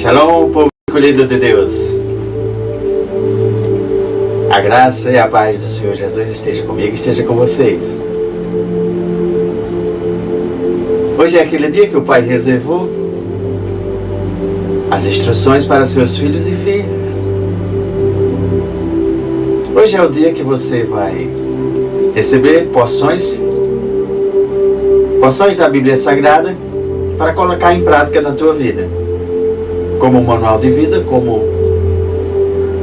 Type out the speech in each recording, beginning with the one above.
Shalom, povo escolhido de Deus. A graça e a paz do Senhor Jesus esteja comigo, esteja com vocês. Hoje é aquele dia que o Pai reservou as instruções para seus filhos e filhas. Hoje é o dia que você vai receber porções da Bíblia Sagrada para colocar em prática na tua vida, como um manual de vida, como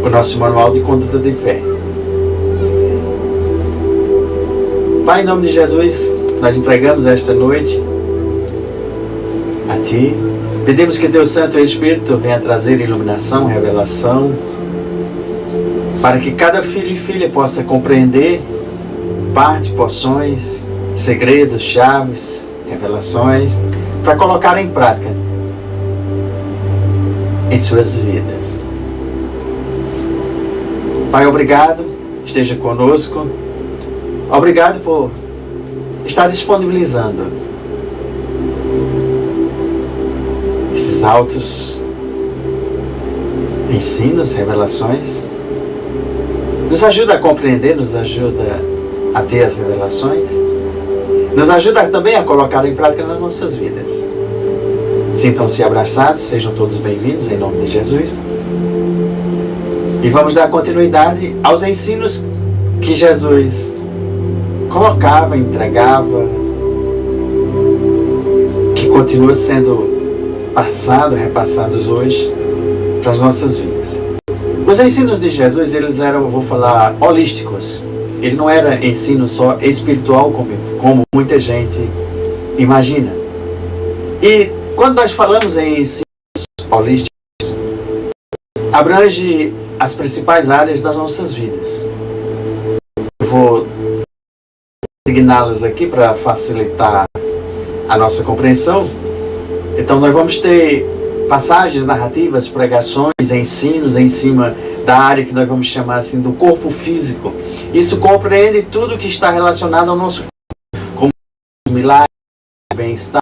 o nosso manual de conduta de fé. Pai, em nome de Jesus, nós entregamos esta noite a Ti. Pedimos que Teu Santo Espírito venha trazer iluminação, revelação, para que cada filho e filha possa compreender porções, segredos, chaves, revelações, para colocar em prática em suas vidas. Pai, obrigado, esteja conosco. Obrigado por estar disponibilizando esses altos ensinos, revelações. Nos ajuda a compreender, nos ajuda a ter as revelações, nos ajuda também a colocar em prática nas nossas vidas. Sintam-se abraçados, sejam todos bem-vindos em nome de Jesus. E vamos dar continuidade aos ensinos que Jesus colocava, entregava, que continua sendo repassados hoje para as nossas vidas. Os ensinos de Jesus, eles eram, vou falar, holísticos. Ele não era ensino só espiritual, como muita gente imagina. E quando nós falamos em ensinos holísticos, abrange as principais áreas das nossas vidas. Eu vou designá-las aqui para facilitar a nossa compreensão. Então nós vamos ter passagens, narrativas, pregações, ensinos em cima da área que nós vamos chamar assim do corpo físico. Isso compreende tudo que está relacionado ao nosso corpo, como milagres, bem-estar,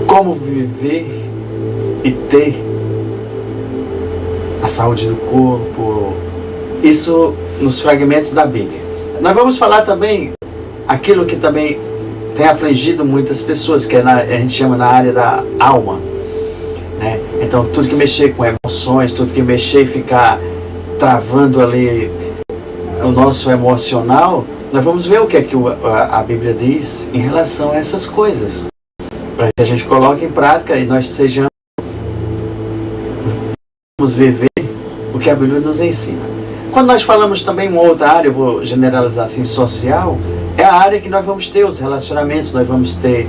como viver e ter a saúde do corpo. Isso nos fragmentos da Bíblia. Nós vamos falar também aquilo que também tem afligido muitas pessoas, que a gente chama na área da alma, né? Então tudo que mexer com emoções, tudo que mexer e ficar travando ali o nosso emocional, nós vamos ver o que é que a Bíblia diz em relação a essas coisas, para que a gente coloque em prática e nós sejamos viver o que a Bíblia nos ensina. Quando nós falamos também uma outra área, eu vou generalizar assim, social, é a área que nós vamos ter os relacionamentos, nós vamos ter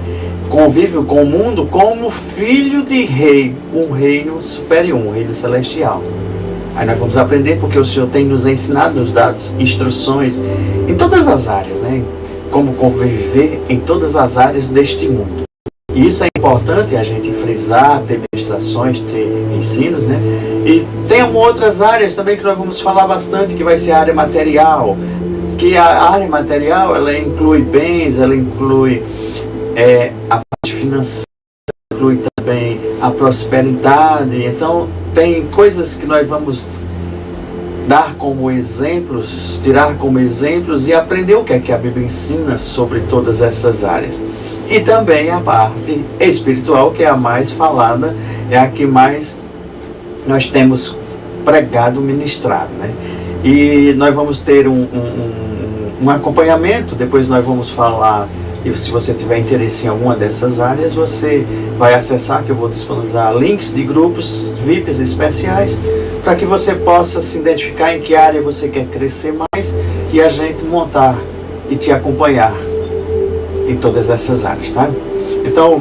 convívio com o mundo como filho de rei, um reino superior, um reino celestial. Aí nós vamos aprender porque o Senhor tem nos ensinado, nos dado instruções em todas as áreas, né? Como conviver em todas as áreas deste mundo. E isso é importante a gente frisar, ter ministrações, ter ensinos, né? E tem outras áreas também que nós vamos falar bastante, que vai ser a área material. Que a área material, ela inclui bens, ela inclui a parte financeira, inclui também a prosperidade. Então, tem coisas que nós vamos dar como exemplos, tirar como exemplos e aprender o que é que a Bíblia ensina sobre todas essas áreas. E também a parte espiritual, que é a mais falada, é a que mais nós temos pregado, ministrado, né? E nós vamos ter um acompanhamento, depois nós vamos falar, e se você tiver interesse em alguma dessas áreas, você vai acessar, que eu vou disponibilizar links de grupos VIPs especiais, para que você possa se identificar em que área você quer crescer mais, e a gente montar e te acompanhar em todas essas áreas, tá? Então,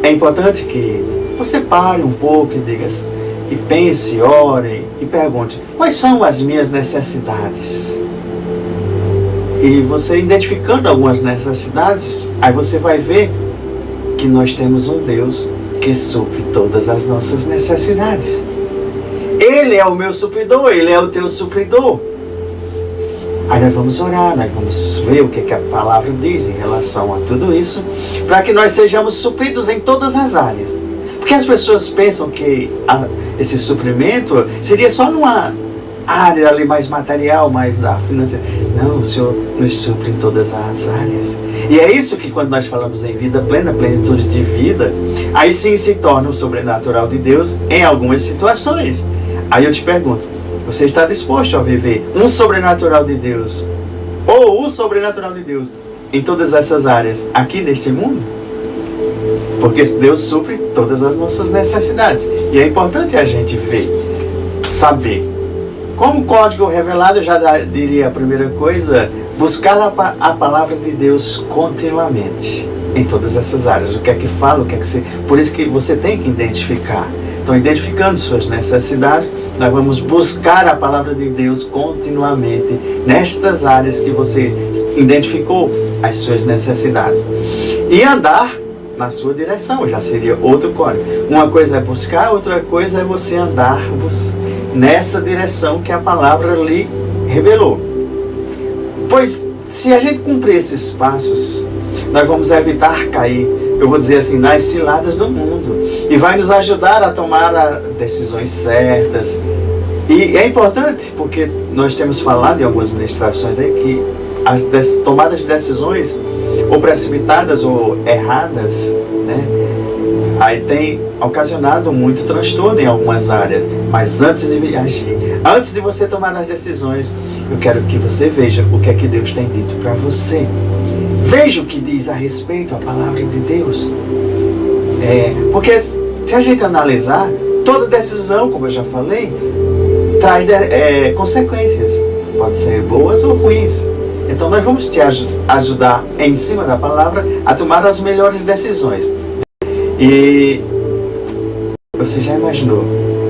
é importante que você pare um pouco e diga, e pense, ore e pergunte, quais são as minhas necessidades? E você identificando algumas necessidades, aí você vai ver que nós temos um Deus que supre todas as nossas necessidades. Ele é o meu supridor, Ele é o teu supridor. Aí nós vamos orar, nós vamos ver o que a palavra diz em relação a tudo isso, para que nós sejamos supridos em todas as áreas. Porque as pessoas pensam que esse suprimento seria só numa área ali mais material, mais da financeira. Não, o Senhor nos supre em todas as áreas. E é isso que quando nós falamos em vida plena, plenitude de vida, aí sim se torna o sobrenatural de Deus em algumas situações. Aí eu te pergunto, você está disposto a viver um sobrenatural de Deus, ou o sobrenatural de Deus, em todas essas áreas, aqui neste mundo? Porque Deus supre todas as nossas necessidades. E é importante a gente ver, saber. Como código revelado, eu já diria a primeira coisa, buscar a palavra de Deus continuamente, em todas essas áreas. O que é que fala, o que é que se... Por isso que você tem que identificar. Então, identificando suas necessidades, nós vamos buscar a palavra de Deus continuamente, nestas áreas que você identificou as suas necessidades. E andar na sua direção, já seria outro código. Uma coisa é buscar, outra coisa é você andar nessa direção que a palavra lhe revelou. Pois, se a gente cumprir esses passos, nós vamos evitar cair, eu vou dizer assim, nas ciladas do mundo. E vai nos ajudar a tomar decisões certas. E é importante, porque nós temos falado em algumas ministrações aí, que as tomadas de decisões, ou precipitadas ou erradas, né, aí tem ocasionado muito transtorno em algumas áreas. Mas antes de agir, antes de você tomar as decisões, eu quero que você veja o que é que Deus tem dito para você. Veja o que diz a respeito a palavra de Deus. Porque se a gente analisar, toda decisão, como eu já falei, traz consequências. Pode ser boas ou ruins. Então nós vamos te ajudar, em cima da palavra, a tomar as melhores decisões. E você já imaginou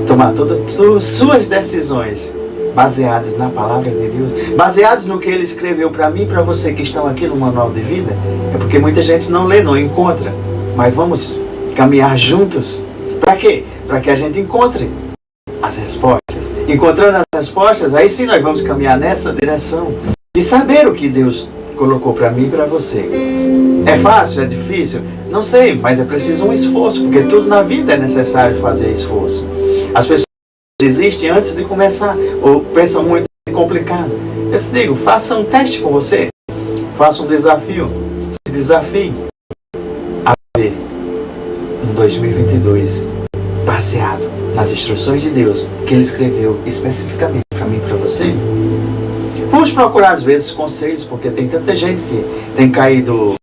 tomar todas as suas decisões baseadas na palavra de Deus, baseados no que Ele escreveu para mim e para você que estão aqui no Manual de Vida? É porque muita gente não lê, não encontra. Mas vamos caminhar juntos. Para quê? Para que a gente encontre as respostas. Encontrando as respostas, aí sim nós vamos caminhar nessa direção. E saber o que Deus colocou para mim e para você. É fácil? É difícil? Não sei, mas é preciso um esforço, porque tudo na vida é necessário fazer esforço. As pessoas desistem antes de começar, ou pensam muito complicado. Eu te digo, faça um teste com você. Faça um desafio. Se desafie a ver um 2022 baseado nas instruções de Deus que Ele escreveu especificamente para mim e para você. Vamos procurar às vezes conselhos, porque tem tanta gente que tem caído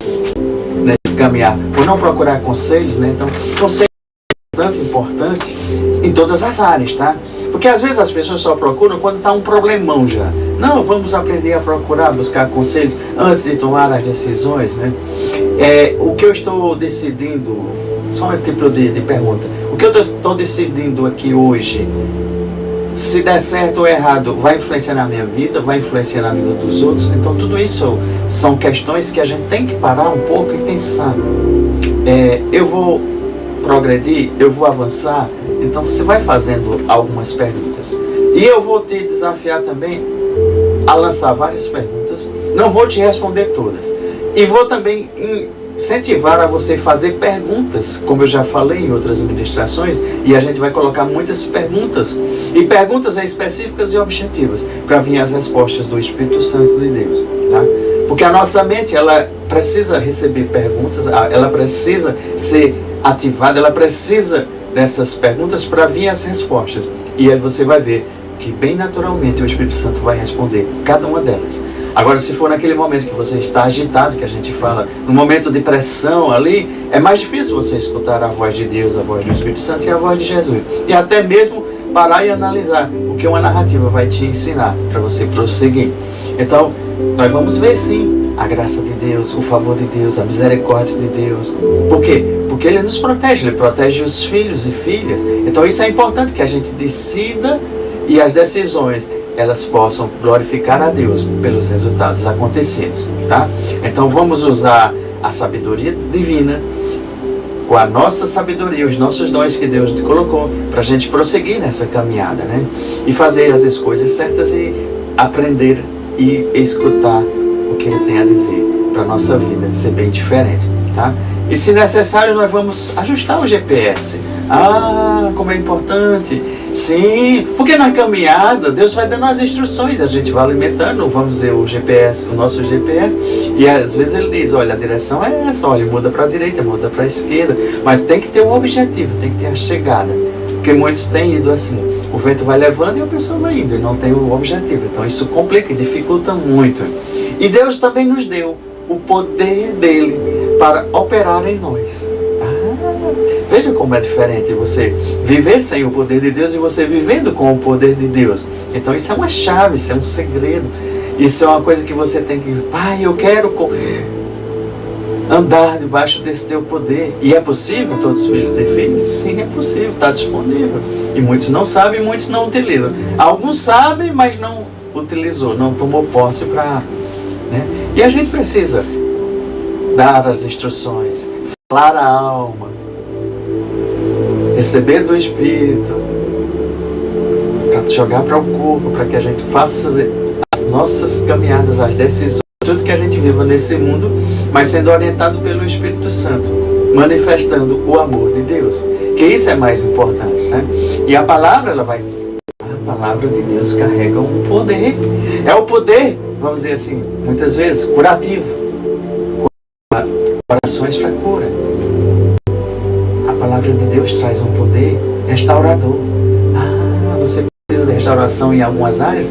nesse caminhar por não procurar conselhos, né? Então, conselho é bastante importante em todas as áreas, tá? Porque às vezes as pessoas só procuram quando está um problemão já. Não, vamos aprender a procurar, buscar conselhos antes de tomar as decisões, né? O que eu estou decidindo, só um tipo de pergunta, o que eu estou decidindo aqui hoje, se der certo ou errado, vai influenciar na minha vida, vai influenciar na vida dos outros? Então tudo isso são questões que a gente tem que parar um pouco e pensar. Eu vou progredir, eu vou avançar. Então você vai fazendo algumas perguntas. E eu vou te desafiar também a lançar várias perguntas. Não vou te responder todas. E vou também incentivar a você fazer perguntas, como eu já falei em outras ministrações, e a gente vai colocar muitas perguntas, e perguntas específicas e objetivas, para vir as respostas do Espírito Santo de Deus, tá? Porque a nossa mente, ela precisa receber perguntas, ela precisa ser ativada, ela precisa dessas perguntas para vir as respostas, e aí você vai ver que bem naturalmente o Espírito Santo vai responder cada uma delas. Agora, se for naquele momento que você está agitado, que a gente fala, no momento de pressão ali, é mais difícil você escutar a voz de Deus, a voz do Espírito Santo e a voz de Jesus. E até mesmo parar e analisar o que uma narrativa vai te ensinar para você prosseguir. Então, nós vamos ver sim a graça de Deus, o favor de Deus, a misericórdia de Deus. Por quê? Porque Ele nos protege, Ele protege os filhos e filhas. Então isso é importante que a gente decida e as decisões elas possam glorificar a Deus pelos resultados acontecidos, tá? Então vamos usar a sabedoria divina, com a nossa sabedoria, os nossos dons que Deus colocou, para a gente prosseguir nessa caminhada, né? E fazer as escolhas certas e aprender e escutar o que Ele tem a dizer para a nossa vida, ser bem diferente, tá? E se necessário, nós vamos ajustar o GPS. Ah, como é importante! Sim, porque na caminhada, Deus vai dando as instruções, a gente vai alimentando, vamos dizer, o GPS, o nosso GPS, e às vezes Ele diz, olha, a direção é essa, olha, muda para a direita, muda para a esquerda, mas tem que ter um objetivo, tem que ter a chegada, porque muitos têm ido assim, o vento vai levando e a pessoa vai indo, e não tem o objetivo, então isso complica e dificulta muito. E Deus também nos deu o poder dele para operar em nós. Veja como é diferente você viver sem o poder de Deus e você vivendo com o poder de Deus. Então isso é uma chave, isso é um segredo. Isso é uma coisa que você tem que... Pai, eu quero andar debaixo desse teu poder. E é possível, todos os filhos e filhas? Sim, é possível, está disponível. E muitos não sabem, muitos não utilizam. Alguns sabem, mas não utilizou, não tomou posse para... Né? E a gente precisa dar as instruções, falar a alma, receber do Espírito, para jogar para o corpo, para que a gente faça as nossas caminhadas, as decisões, tudo que a gente viva nesse mundo, mas sendo orientado pelo Espírito Santo, manifestando o amor de Deus, que isso é mais importante, né? E a palavra, a palavra de Deus carrega um poder, é o poder, vamos dizer assim, muitas vezes curativo, orações para cura. A palavra de Deus traz um poder restaurador. Ah, você precisa de restauração em algumas áreas?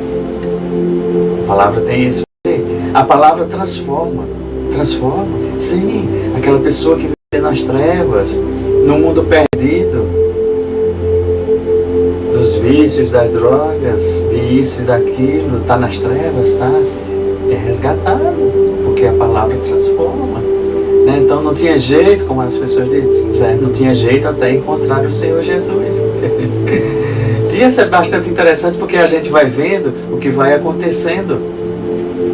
A palavra tem esse poder. A palavra transforma. Transforma. Sim, aquela pessoa que vive nas trevas, no mundo perdido, dos vícios, das drogas, de isso e daquilo, está nas trevas, tá? É resgatado, porque a palavra transforma. Né? Então não tinha jeito, como as pessoas dizem, não tinha jeito até encontrar o Senhor Jesus. E isso é bastante interessante porque a gente vai vendo o que vai acontecendo,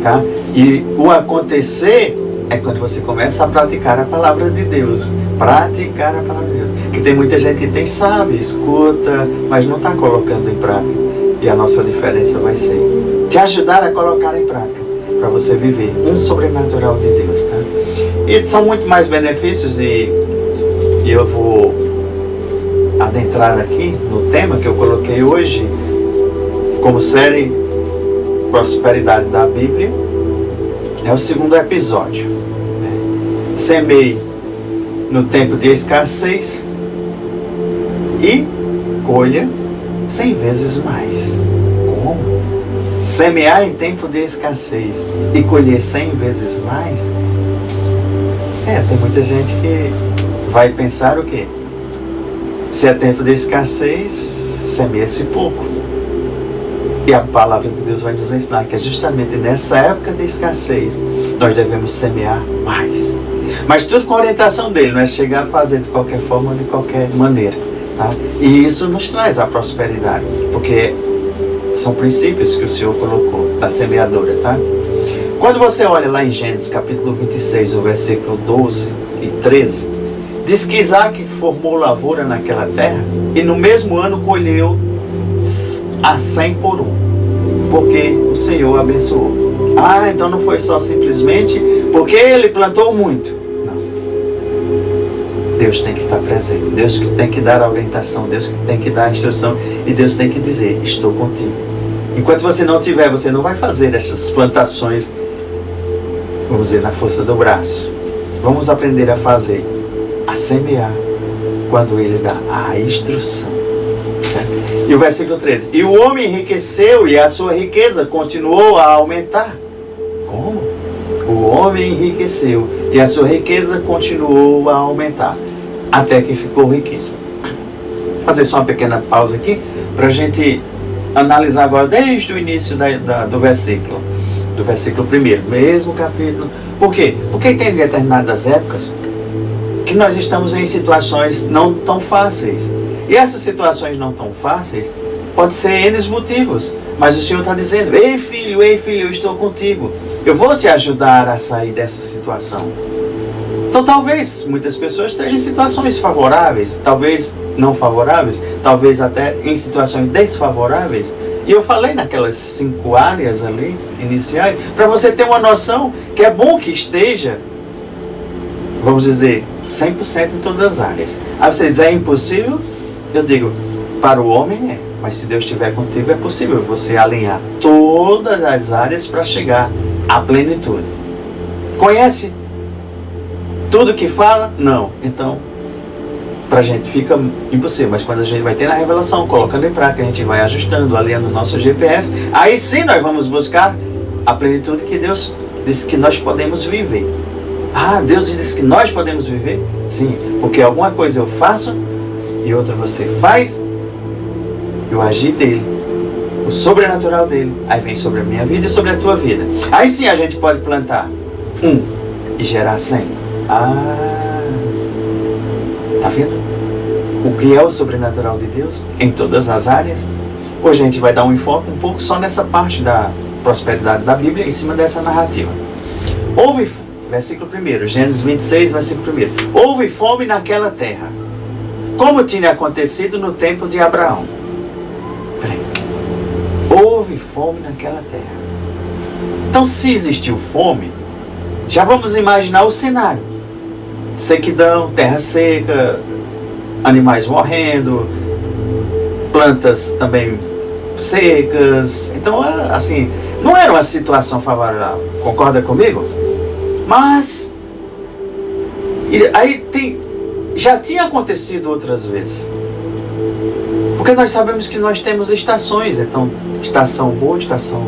tá? E o acontecer é quando você começa a praticar a palavra de Deus. Praticar a palavra de Deus. Que tem muita gente que sabe, escuta, mas não está colocando em prática. E a nossa diferença vai ser te ajudar a colocar em prática, para você viver um sobrenatural de Deus, tá? E são muito mais benefícios e eu vou adentrar aqui no tema que eu coloquei hoje como série Prosperidade da Bíblia. É o segundo episódio, né? Semeie no tempo de escassez e colha 100 vezes mais. Como? Semear em tempo de escassez e colher 100 vezes mais? Tem muita gente que vai pensar o quê? Se é tempo de escassez, semeia-se pouco. E a palavra de Deus vai nos ensinar que é justamente nessa época de escassez nós devemos semear mais. Mas tudo com a orientação dele, não é chegar a fazer de qualquer forma ou de qualquer maneira, tá? E isso nos traz a prosperidade, porque são princípios que o Senhor colocou da semeadora, tá? Quando você olha lá em Gênesis capítulo 26, o versículo 12 e 13, diz que Isaac formou lavoura naquela terra e no mesmo ano colheu a 100 por um, porque o Senhor abençoou. Ah, então não foi só simplesmente porque ele plantou muito. Não. Deus tem que estar presente, Deus que tem que dar a orientação, Deus que tem que dar a instrução e Deus tem que dizer, estou contigo. Enquanto você não tiver, você não vai fazer essas plantações, vamos dizer, na força do braço. Vamos aprender a fazer, a semear, quando Ele dá a instrução. E o versículo 13. E o homem enriqueceu e a sua riqueza continuou a aumentar. Como? O homem enriqueceu e a sua riqueza continuou a aumentar, até que ficou riquíssimo. Vou fazer só uma pequena pausa aqui, para a gente analisar agora desde o início do versículo 1, mesmo capítulo. Por quê? Porque tem determinadas épocas que nós estamos em situações não tão fáceis. E essas situações não tão fáceis pode ser N motivos, mas o Senhor está dizendo, ei filho, eu estou contigo, eu vou te ajudar a sair dessa situação. Então talvez muitas pessoas estejam em situações favoráveis, talvez não favoráveis, talvez até em situações desfavoráveis. E eu falei naquelas 5 áreas ali, iniciais, para você ter uma noção que é bom que esteja, vamos dizer, 100% em todas as áreas. Aí você diz, é impossível? Eu digo, para o homem é, mas se Deus estiver contigo é possível você alinhar todas as áreas para chegar à plenitude. Conhece tudo que fala? Não. Então, para a gente fica impossível, mas quando a gente vai ter na revelação, colocando em prática, a gente vai ajustando, alinhando o nosso GPS, aí sim nós vamos buscar a plenitude que Deus disse que nós podemos viver. Ah, Deus disse que nós podemos viver? Sim, porque alguma coisa eu faço e outra você faz, e o agir dele, o sobrenatural dele, aí vem sobre a minha vida e sobre a tua vida. Aí sim a gente pode plantar 1 e gerar 100. Tá vendo? O que é o sobrenatural de Deus em todas as áreas? Hoje a gente vai dar um enfoque um pouco só nessa parte da prosperidade da Bíblia, em cima dessa narrativa. Houve, versículo 1, Gênesis 26, versículo 1. Houve fome naquela terra, como tinha acontecido no tempo de Abraão. Houve fome naquela terra. Então, se existiu fome, já vamos imaginar o cenário. Sequidão, terra seca, animais morrendo, plantas também secas. Então, assim, não era uma situação favorável. Concorda comigo? Mas, aí já tinha acontecido outras vezes. Porque nós sabemos que nós temos estações. Então, estação boa, estação...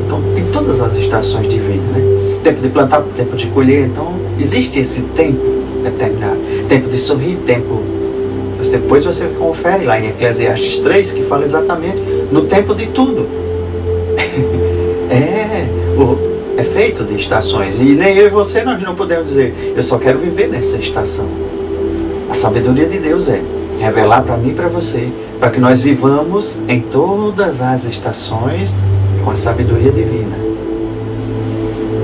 Então, tem todas as estações de vida, né? Tempo de plantar, tempo de colher. Então, existe esse tempo determinado. Tempo de sorrir, tempo... Depois você confere lá em Eclesiastes 3, que fala exatamente no tempo de tudo. É feito de estações. E nem eu e você, nós não podemos dizer, eu só quero viver nessa estação. A sabedoria de Deus é revelar para mim e para você, para que nós vivamos em todas as estações com a sabedoria divina.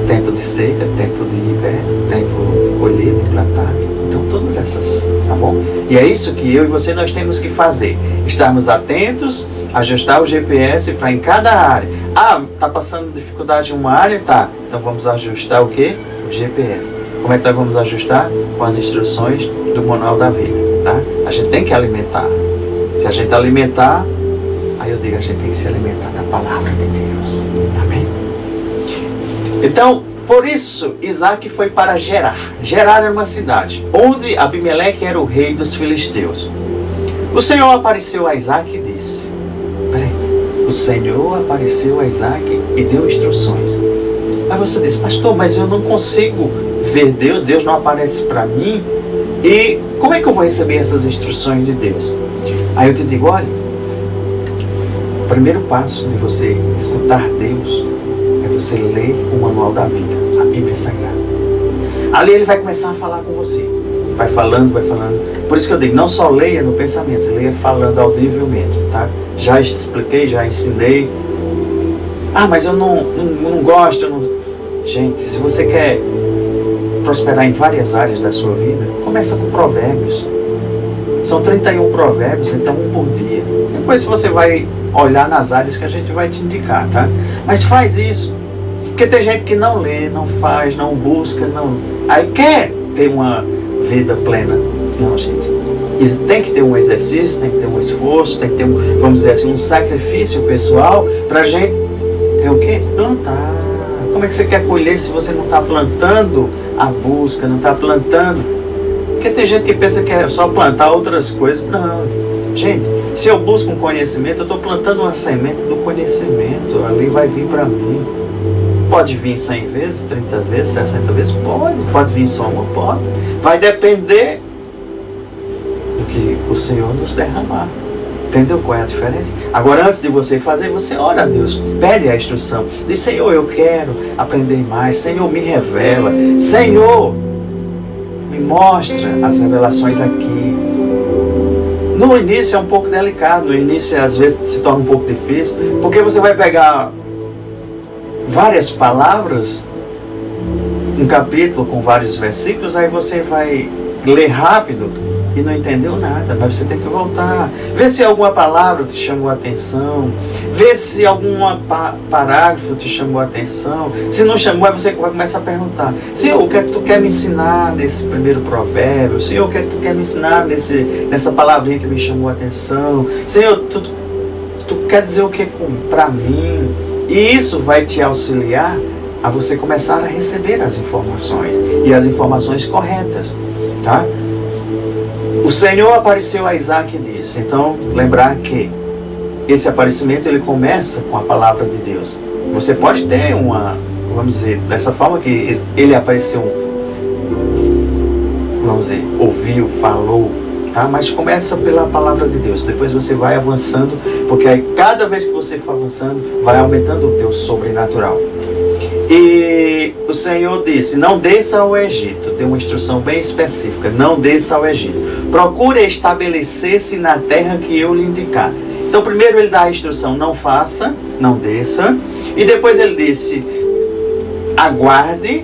Tempo de seca, tempo de inverno, tempo de colher, de plantar. Então todas essas, tá bom? E é isso que eu e você nós temos que fazer. Estarmos atentos, ajustar o GPS para em cada área. Ah, está passando dificuldade em uma área? Tá. Então vamos ajustar o quê? O GPS. Como é que nós vamos ajustar? Com as instruções do Manual da Vida, tá? A gente tem que alimentar. Se a gente alimentar, aí eu digo, a gente tem que se alimentar da palavra de Deus. Amém? Então, por isso, Isaac foi para Gerar. Gerar era uma cidade, onde Abimeleque era o rei dos filisteus. O Senhor apareceu a Isaac e disse... O Senhor apareceu a Isaac e deu instruções. Aí você diz, pastor, mas eu não consigo ver Deus, Deus não aparece para mim. E como é que eu vou receber essas instruções de Deus? Aí eu te digo, olha, o primeiro passo de você escutar Deus é você ler o Manual da Vida, a Bíblia Sagrada. Ali ele vai começar a falar com você. Vai falando, vai falando. Por isso que eu digo, não só leia no pensamento, leia falando audivelmente, tá? Já expliquei, já ensinei. Ah, mas eu não gosto, eu não... Gente, se você quer prosperar em várias áreas da sua vida, começa com provérbios. São 31 provérbios, então 1 por dia. Depois você vai olhar nas áreas que a gente vai te indicar, tá? Mas faz isso. Porque tem gente que não lê, não faz, não busca, não... Aí quer ter uma vida plena. Não, gente. Isso tem que ter um exercício, tem que ter um esforço, tem que ter vamos dizer assim, um sacrifício pessoal pra gente ter o quê? Plantar. Como é que você quer colher se você não está plantando a busca, não está plantando? Porque tem gente que pensa que é só plantar outras coisas. Não. Gente, se eu busco um conhecimento, eu estou plantando uma semente do conhecimento. Ali vai vir para mim. Pode vir 100 vezes, 30 vezes, 60 vezes? Pode. Pode vir só uma? Pode. Vai depender do que o Senhor nos derramar. Entendeu qual é a diferença? Agora, antes de você fazer, você ora a Deus, pede a instrução. Diz, Senhor, eu quero aprender mais. Senhor, me revela. Senhor, me mostra as revelações aqui. No início é um pouco delicado. No início, às vezes, se torna um pouco difícil. Porque você vai pegar várias palavras, um capítulo com vários versículos, aí você vai ler rápido e não entendeu nada, mas você tem que voltar, ver se alguma palavra te chamou a atenção, ver se algum parágrafo te chamou a atenção. Se não chamou, aí você vai começar a perguntar: Senhor, o que é que tu quer me ensinar nesse primeiro provérbio? Senhor, o que é que tu quer me ensinar nessa palavrinha que me chamou a atenção? Senhor, tu quer dizer o que para mim? E isso vai te auxiliar a você começar a receber as informações, e as informações corretas, tá? O Senhor apareceu a Isaac e disse. Então, lembrar que esse aparecimento ele começa com a palavra de Deus. Você pode ter vamos dizer, dessa forma que ele apareceu, vamos dizer, ouviu, falou, tá? Mas começa pela palavra de Deus. Depois você vai avançando, porque aí cada vez que você for avançando, vai aumentando o teu sobrenatural. E o Senhor disse: não desça ao Egito. Tem uma instrução bem específica: não desça ao Egito. Procure estabelecer-se na terra que eu lhe indicar. Então primeiro ele dá a instrução: não faça, não desça. E depois ele disse: aguarde,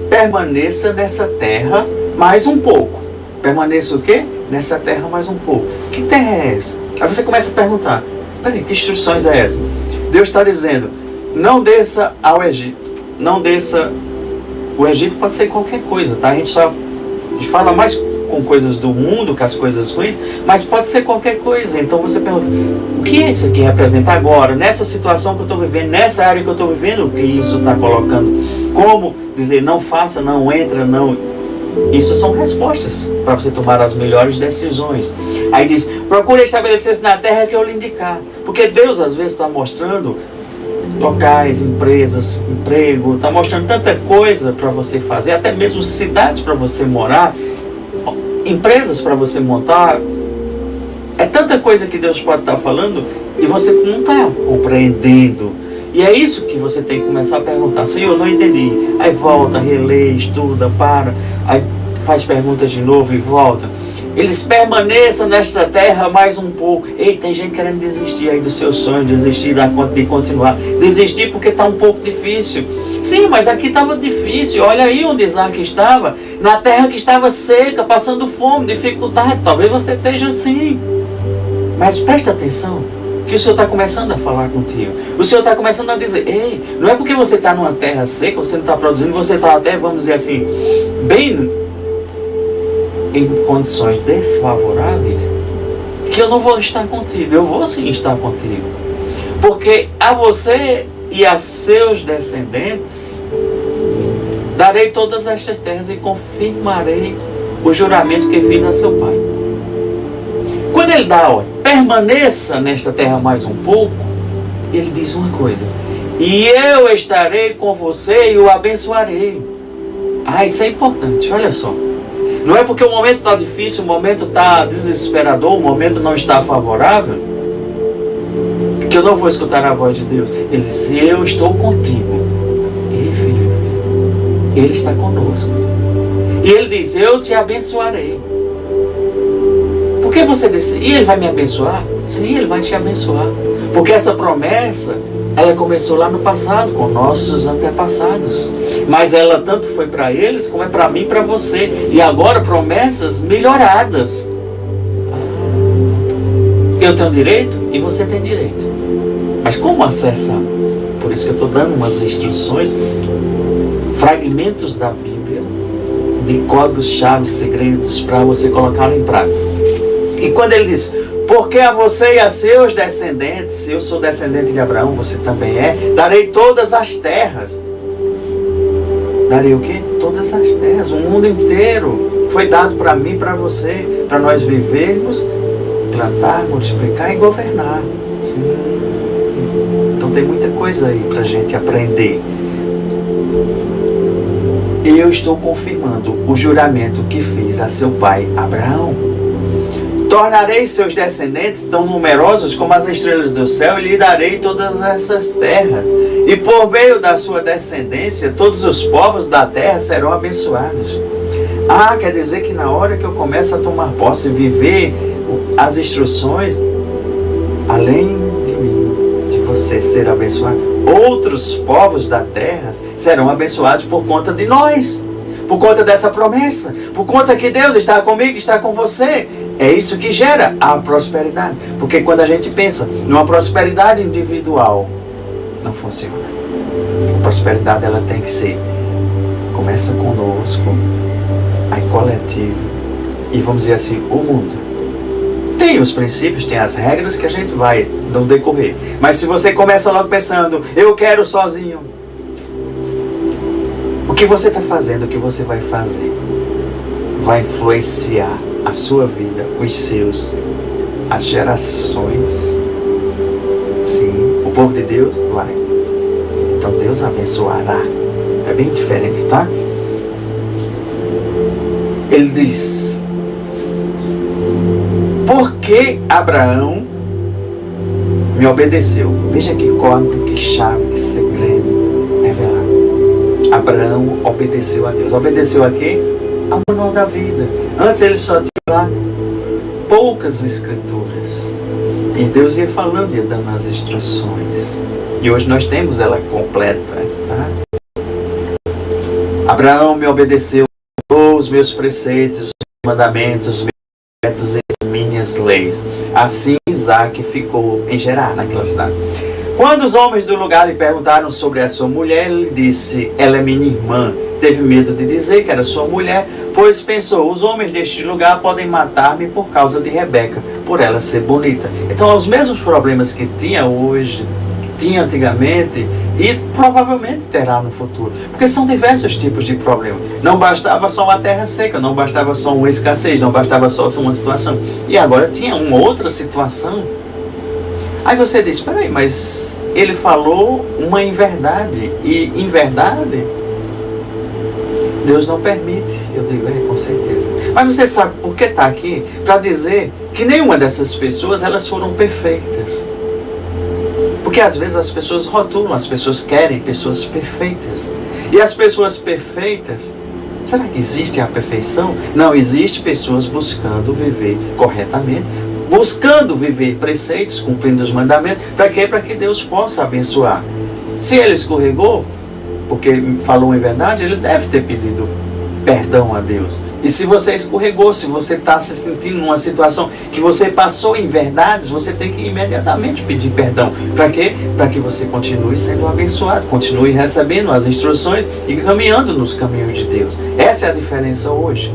permaneça nessa terra mais um pouco. Permaneça o quê? Nessa terra mais um pouco. Que terra é essa? Aí você começa a perguntar: peraí, que instruções é essa? Deus está dizendo: não desça ao Egito. Não desça. O Egito pode ser qualquer coisa, tá? A gente fala mais com coisas do mundo que as coisas ruins, mas pode ser qualquer coisa. Então você pergunta: o que é isso aqui representa agora, nessa situação que eu estou vivendo, nessa área que eu estou vivendo? O que isso está colocando? Como dizer não faça, não entra, não... Isso são respostas para você tomar as melhores decisões. Aí diz: procure estabelecer-se na terra que eu lhe indicar. Porque Deus às vezes está mostrando locais, empresas, emprego, está mostrando tanta coisa para você fazer, até mesmo cidades para você morar, empresas para você montar. É tanta coisa que Deus pode estar falando e você não está compreendendo. E é isso que você tem que começar a perguntar: Senhor, não entendi. Aí volta, relê, estuda, para, aí faz perguntas de novo e volta. Eles permaneçam nesta terra mais um pouco. Ei, tem gente querendo desistir aí do seu sonho, desistir de continuar. Desistir porque está um pouco difícil. Sim, mas aqui estava difícil. Olha aí onde Isaac estava. Na terra que estava seca, passando fome, dificuldade. Talvez você esteja assim. Mas presta atenção, que o Senhor está começando a falar contigo. O Senhor está começando a dizer: ei, não é porque você está numa terra seca, você não está produzindo, você está até, vamos dizer assim, bem em condições desfavoráveis, que eu não vou estar contigo. Eu vou sim estar contigo, porque a você e a seus descendentes darei todas estas terras e confirmarei o juramento que fiz a seu pai. Quando ele dá, permaneça nesta terra mais um pouco, ele diz uma coisa: e eu estarei com você e o abençoarei. Isso é importante, olha só. Não é porque o momento está difícil, o momento está desesperador, o momento não está favorável, que eu não vou escutar a voz de Deus. Ele diz: eu estou contigo. Ei, filho, Ele está conosco. E Ele diz: eu te abençoarei. Por que você disse: e Ele vai me abençoar? Sim, Ele vai te abençoar. Porque essa promessa, ela começou lá no passado, com nossos antepassados. Mas ela tanto foi para eles, como é para mim e para você. E agora promessas melhoradas. Eu tenho direito e você tem direito. Mas como acessar? Por isso que eu estou dando umas instruções, fragmentos da Bíblia, de códigos-chave, segredos, para você colocar em prática. E quando ele diz: porque a você e a seus descendentes, eu sou descendente de Abraão, você também é, darei todas as terras. Darei o quê? Todas as terras, o mundo inteiro foi dado para mim e para você, para nós vivermos, plantar, multiplicar e governar. Sim. Então tem muita coisa aí para a gente aprender. E eu estou confirmando o juramento que fiz a seu pai Abraão. Tornarei seus descendentes tão numerosos como as estrelas do céu e lhe darei todas essas terras. E por meio da sua descendência, todos os povos da terra serão abençoados. Quer dizer que na hora que eu começo a tomar posse e viver as instruções, além de mim, de você ser abençoado, outros povos da terra serão abençoados por conta de nós. Por conta dessa promessa. Por conta que Deus está comigo, está com você. É isso que gera a prosperidade. Porque quando a gente pensa numa prosperidade individual, não funciona. A prosperidade ela tem que ser, começa conosco, aí coletivo, e vamos dizer assim, o mundo. Tem os princípios, tem as regras que a gente vai no decorrer. Mas se você começa logo pensando, eu quero sozinho, o que você está fazendo, o que você vai fazer, vai influenciar a sua vida, os seus, as gerações. Sim, o povo de Deus vai. Então Deus abençoará. É bem diferente, tá? Ele diz: por que Abraão me obedeceu? Veja que código, que chave, que segredo revelado. Abraão obedeceu a Deus. Obedeceu a quê? Ao manual da vida. Antes ele só tinha lá poucas escrituras. E Deus ia falando, ia dando as instruções. E hoje nós temos ela completa, tá? Abraão me obedeceu os meus preceitos, os meus mandamentos, os meus decretos e as minhas leis. Assim Isaac ficou em Gerar, naquela cidade. Quando os homens do lugar lhe perguntaram sobre a sua mulher, ele disse: ela é minha irmã. Teve medo de dizer que era sua mulher, pois pensou: os homens deste lugar podem matar-me por causa de Rebeca, por ela ser bonita. Então, os mesmos problemas que tinha hoje, tinha antigamente e provavelmente terá no futuro. Porque são diversos tipos de problemas. Não bastava só uma terra seca, não bastava só uma escassez, não bastava só uma situação. E agora tinha uma outra situação. Aí você diz: peraí, mas ele falou uma inverdade. E inverdade Deus não permite. Eu digo: com certeza. Mas você sabe por que está aqui? Para dizer que nenhuma dessas pessoas elas foram perfeitas. Porque às vezes as pessoas rotulam, as pessoas querem pessoas perfeitas. E as pessoas perfeitas, será que existe a perfeição? Não, existe pessoas buscando viver corretamente, buscando viver preceitos, cumprindo os mandamentos. Para quê? Para que Deus possa abençoar. Se ele escorregou, porque falou em verdade, ele deve ter pedido perdão a Deus. E se você escorregou, se você está se sentindo numa situação que você passou em verdades, você tem que imediatamente pedir perdão. Para quê? Para que você continue sendo abençoado, continue recebendo as instruções e caminhando nos caminhos de Deus. Essa é a diferença hoje.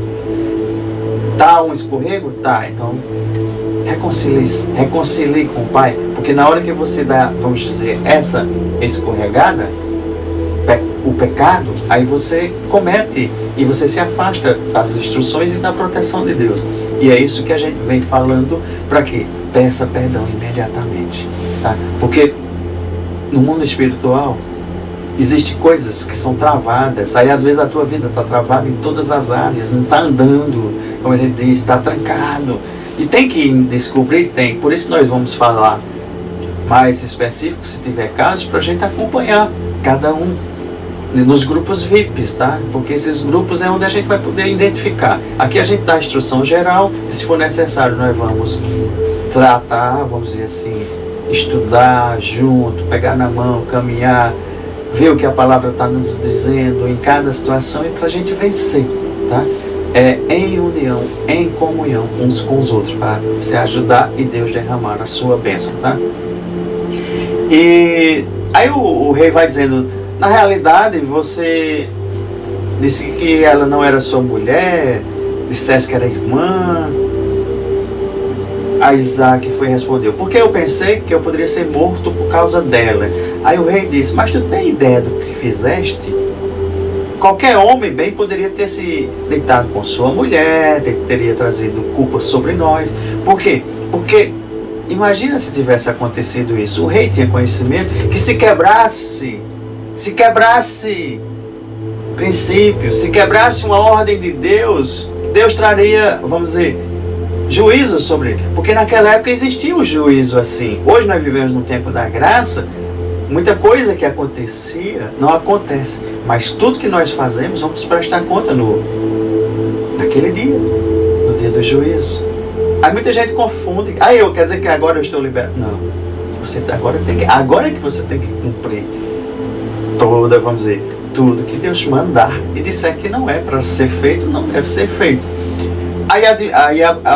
Tá um escorrego? Tá, então reconcilie com o Pai, porque na hora que você dá, vamos dizer, essa escorregada, o pecado, aí você comete e você se afasta das instruções e da proteção de Deus. E é isso que a gente vem falando, para que peça perdão imediatamente, tá? Porque no mundo espiritual existem coisas que são travadas. Aí às vezes a tua vida está travada em todas as áreas, não está andando, como a gente diz, está trancado. E tem que descobrir, tem. Por isso que nós vamos falar mais específico, se tiver caso, para a gente acompanhar cada um nos grupos VIPs, tá? Porque esses grupos é onde a gente vai poder identificar. Aqui a gente dá a instrução geral, e se for necessário nós vamos tratar, vamos dizer assim, estudar junto, pegar na mão, caminhar, ver o que a palavra está nos dizendo em cada situação, e para a gente vencer, tá? É em união, em comunhão uns com os outros, para se ajudar e Deus derramar a sua bênção, tá? E aí o rei vai dizendo: na realidade você disse que ela não era sua mulher, dissesse que era irmã. A Isaac foi e respondeu: porque eu pensei que eu poderia ser morto por causa dela. Aí o rei disse: mas tu tem ideia do que fizeste? Qualquer homem bem poderia ter se deitado com sua mulher, teria trazido culpa sobre nós. Por quê? Porque imagina se tivesse acontecido isso. O rei tinha conhecimento que se quebrasse princípios, se quebrasse uma ordem de Deus, Deus traria, vamos dizer, juízo sobre ele. Porque naquela época existia um juízo assim. Hoje nós vivemos num tempo da graça. Muita coisa que acontecia não acontece, mas tudo que nós fazemos vamos prestar conta naquele dia, no dia do juízo. Aí muita gente confunde: eu quer dizer que agora eu estou liberado? Não, agora é que você tem que cumprir toda, vamos dizer, tudo que Deus mandar e disser que não é para ser feito, não deve ser feito. Aí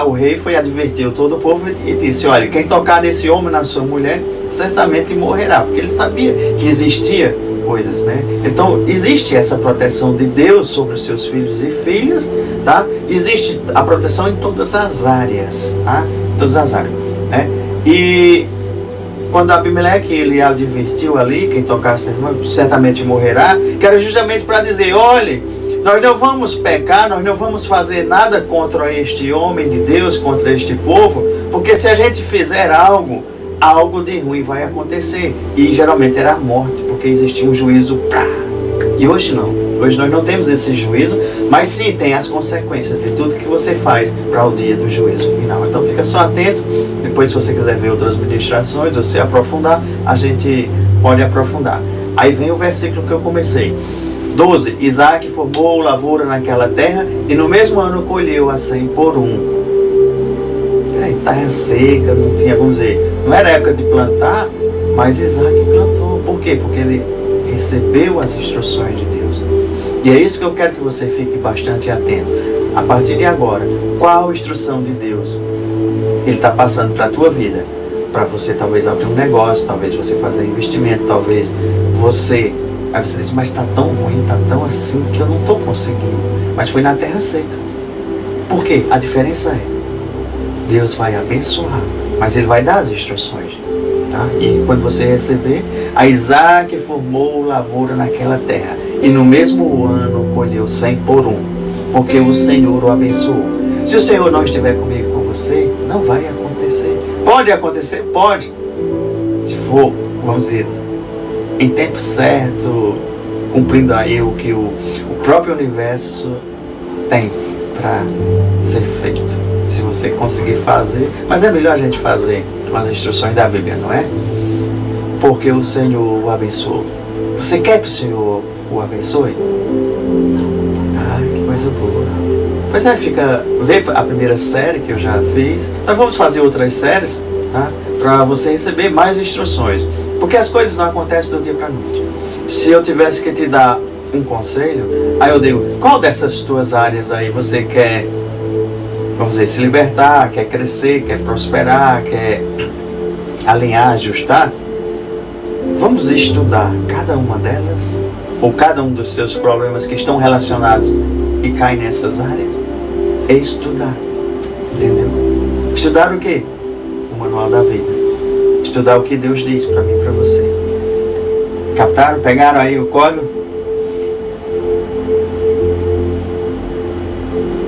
o rei foi advertir todo o povo e disse: olha, quem tocar nesse homem, na sua mulher, certamente morrerá, porque ele sabia que existia coisas, né? Então existe essa proteção de Deus sobre os seus filhos e filhas, tá? Existe a proteção em todas as áreas, tá? Todas as áreas, né? E quando Abimeleque ele advertiu ali, quem tocasse certamente morrerá, que era justamente para dizer: olhe, nós não vamos pecar, nós não vamos fazer nada contra este homem de Deus, contra este povo, porque se a gente fizer algo de ruim vai acontecer. E geralmente era a morte, porque existia um juízo. E hoje não. Hoje nós não temos esse juízo, mas sim tem as consequências de tudo que você faz para o dia do juízo final. Então fica só atento. Depois, se você quiser ver outras ministrações ou se aprofundar, a gente pode aprofundar. Aí vem o versículo que eu comecei. 12. Isaac formou lavoura naquela terra e no mesmo ano colheu a 100 por 1. Terra seca, não tinha, vamos dizer, não era época de plantar, mas Isaac plantou. Por quê? Porque ele recebeu as instruções de Deus. E é isso que eu quero que você fique bastante atento. A partir de agora, qual a instrução de Deus Ele está passando para a tua vida? Para você talvez abrir um negócio, talvez você fazer investimento, talvez você... Aí você diz: mas está tão ruim, está tão assim que eu não estou conseguindo. Mas foi na terra seca. Por quê? A diferença é: Deus vai abençoar, mas Ele vai dar as instruções, tá? E quando você receber, a Isaac formou lavoura naquela terra, e no mesmo ano colheu 100 por 1, porque o Senhor o abençoou. Se o Senhor não estiver comigo, com você, não vai acontecer. Pode acontecer? Pode. Se for, vamos dizer, em tempo certo, cumprindo aí o que o próprio universo tem para ser feito. Se você conseguir fazer, mas é melhor a gente fazer as instruções da Bíblia, não é? Porque o Senhor o abençoou. Você quer que o Senhor o abençoe? Ah, que coisa boa. Pois é, vê a primeira série que eu já fiz. Nós vamos fazer outras séries, tá? Para você receber mais instruções. Porque as coisas não acontecem do dia para a noite. Se eu tivesse que te dar um conselho, aí eu digo: qual dessas tuas áreas aí você quer, vamos dizer, se libertar, quer crescer, quer prosperar, quer alinhar, ajustar? Vamos estudar cada uma delas, ou cada um dos seus problemas que estão relacionados e caem nessas áreas. É estudar, entendeu? Estudar o quê? O manual da vida. Estudar o que Deus diz para mim e para você. Captaram? Pegaram aí o código?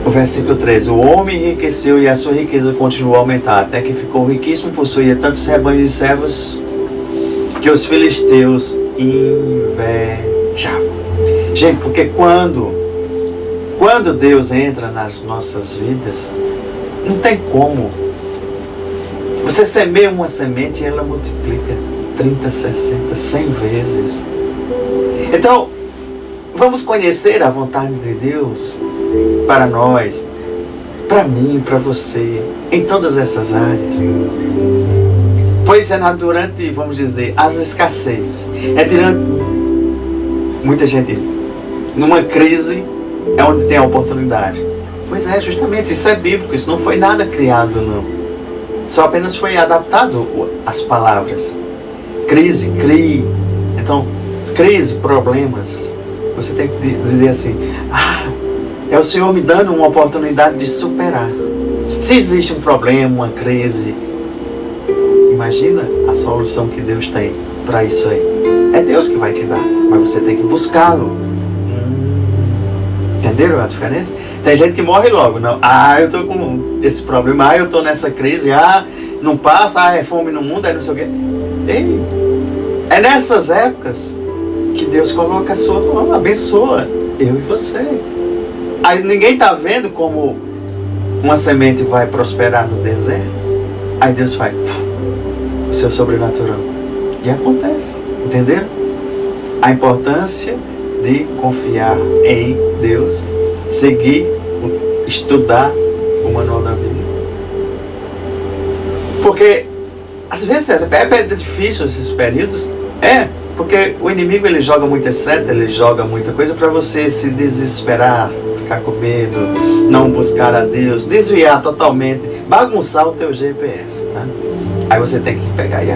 O versículo 13. O homem enriqueceu e a sua riqueza continuou a aumentar, até que ficou riquíssimo, possuía tantos rebanhos de servos que os filisteus invejavam. Gente, porque quando Deus entra nas nossas vidas, não tem como. Você semeia uma semente e ela multiplica 30, 60, 100 vezes. Então, vamos conhecer a vontade de Deus para nós, para mim, para você, em todas essas áreas. Pois é durante, vamos dizer, as escassez. É durante, muita gente, numa crise é onde tem a oportunidade. Pois é, justamente, isso é bíblico, isso não foi nada criado, não. Só apenas foi adaptado as palavras. Crise, crie. Então, crise, problemas. Você tem que dizer assim: ah, é o Senhor me dando uma oportunidade de superar. Se existe um problema, uma crise, imagina a solução que Deus tem para isso aí. É Deus que vai te dar, mas você tem que buscá-lo. Entenderam a diferença? Tem gente que morre logo. Não. Ah, eu estou com esse problema. Ah, eu estou nessa crise. Ah, não passa. Ah, é fome no mundo. É não sei o quê. Ei, é nessas épocas que Deus coloca a sua mão. Abençoa eu e você. Aí ninguém está vendo como uma semente vai prosperar no deserto. Aí Deus faz o seu sobrenatural. E acontece. Entenderam? A importância de confiar em Deus, seguir, estudar o manual da vida. Porque às vezes é difícil esses períodos, Porque o inimigo, ele joga muita seta, ele joga muita coisa para você se desesperar, ficar com medo, não buscar a Deus, desviar totalmente, bagunçar o teu GPS, tá? Aí você tem que pegar e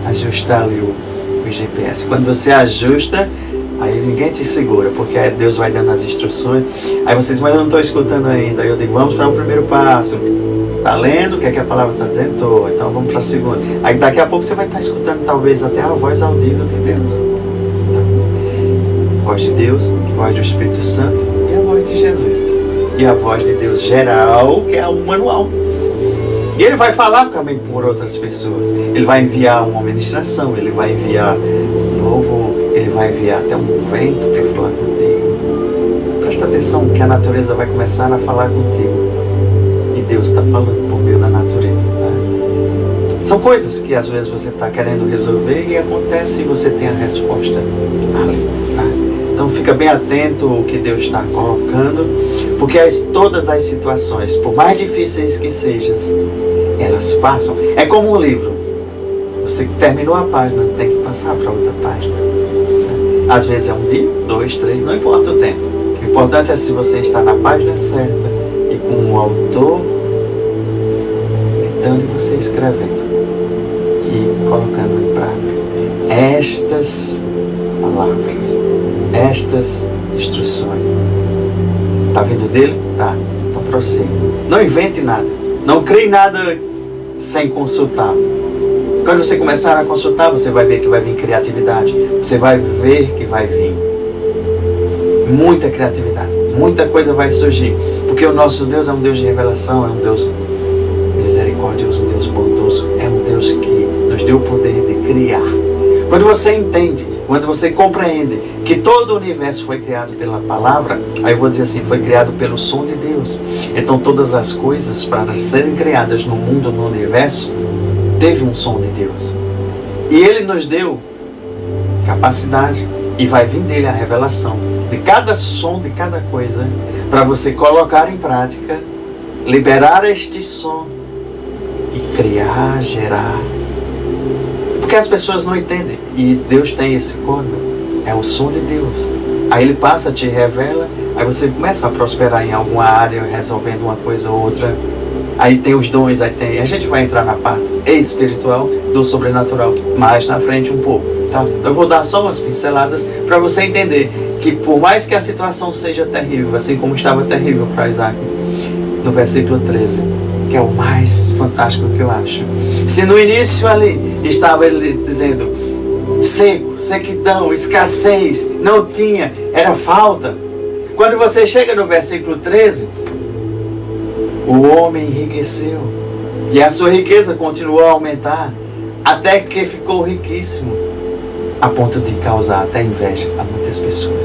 ajustar ali o GPS. Quando você ajusta, aí ninguém te segura, porque aí Deus vai dando as instruções. Aí você diz, mas eu não estou escutando ainda. Aí eu digo, vamos para o primeiro passo. Está lendo o que é que a palavra está dizendo? Estou. Então vamos para a segunda. Aí daqui a pouco você vai estar escutando talvez até a voz audível de Deus. A voz de Deus, a voz do Espírito Santo e a voz de Jesus. E a voz de Deus geral, que é o manual. E ele vai falar também por outras pessoas. Ele vai enviar uma ministração, ele vai enviar louvor, ele vai enviar até um vento para falar contigo. Presta atenção que a natureza vai começar a falar contigo. E Deus está falando por meio da natureza. Tá? São coisas que às vezes você está querendo resolver e acontece e você tem a resposta ali. Tá? Então fica bem atento ao que Deus está colocando, porque todas as situações, por mais difíceis que sejam, elas passam. É como um livro. Você terminou a página, tem que passar para outra página. Às vezes é um dia, 2, 3, não importa o tempo. O importante é se você está na página certa e com o autor ditando e você escrevendo e colocando em prática estas palavras, estas instruções. Está vindo dele? Tá. Então prossiga. Não invente nada. Não crie nada sem consultar. Quando você começar a consultar, você vai ver que vai vir criatividade. Você vai ver que vai vir muita criatividade. Muita coisa vai surgir. Porque o nosso Deus é um Deus de revelação, é um Deus misericordioso, um Deus bondoso. É um Deus que nos deu o poder de criar. Quando você entende, quando você compreende que todo o universo foi criado pela palavra, aí eu vou dizer assim, foi criado pelo som de Deus. Então todas as coisas para serem criadas no mundo, no universo, teve um som de Deus. E Ele nos deu capacidade, e vai vir dele a revelação de cada som, de cada coisa, para você colocar em prática, liberar este som e criar, gerar. Porque as pessoas não entendem. E Deus tem esse código. É o som de Deus. Aí Ele passa, te revela. Aí você começa a prosperar em alguma área, resolvendo uma coisa ou outra. Aí tem os dons, aí tem... A gente vai entrar na parte espiritual do sobrenatural mais na frente um pouco. Tá? Eu vou dar só umas pinceladas para você entender que por mais que a situação seja terrível, assim como estava terrível para Isaac, no versículo 13, que é o mais fantástico que eu acho. Se no início ali estava ele dizendo seco, sequidão, escassez, não tinha, era falta. Quando você chega no versículo 13, o homem enriqueceu e a sua riqueza continuou a aumentar até que ficou riquíssimo, a ponto de causar até inveja a muitas pessoas.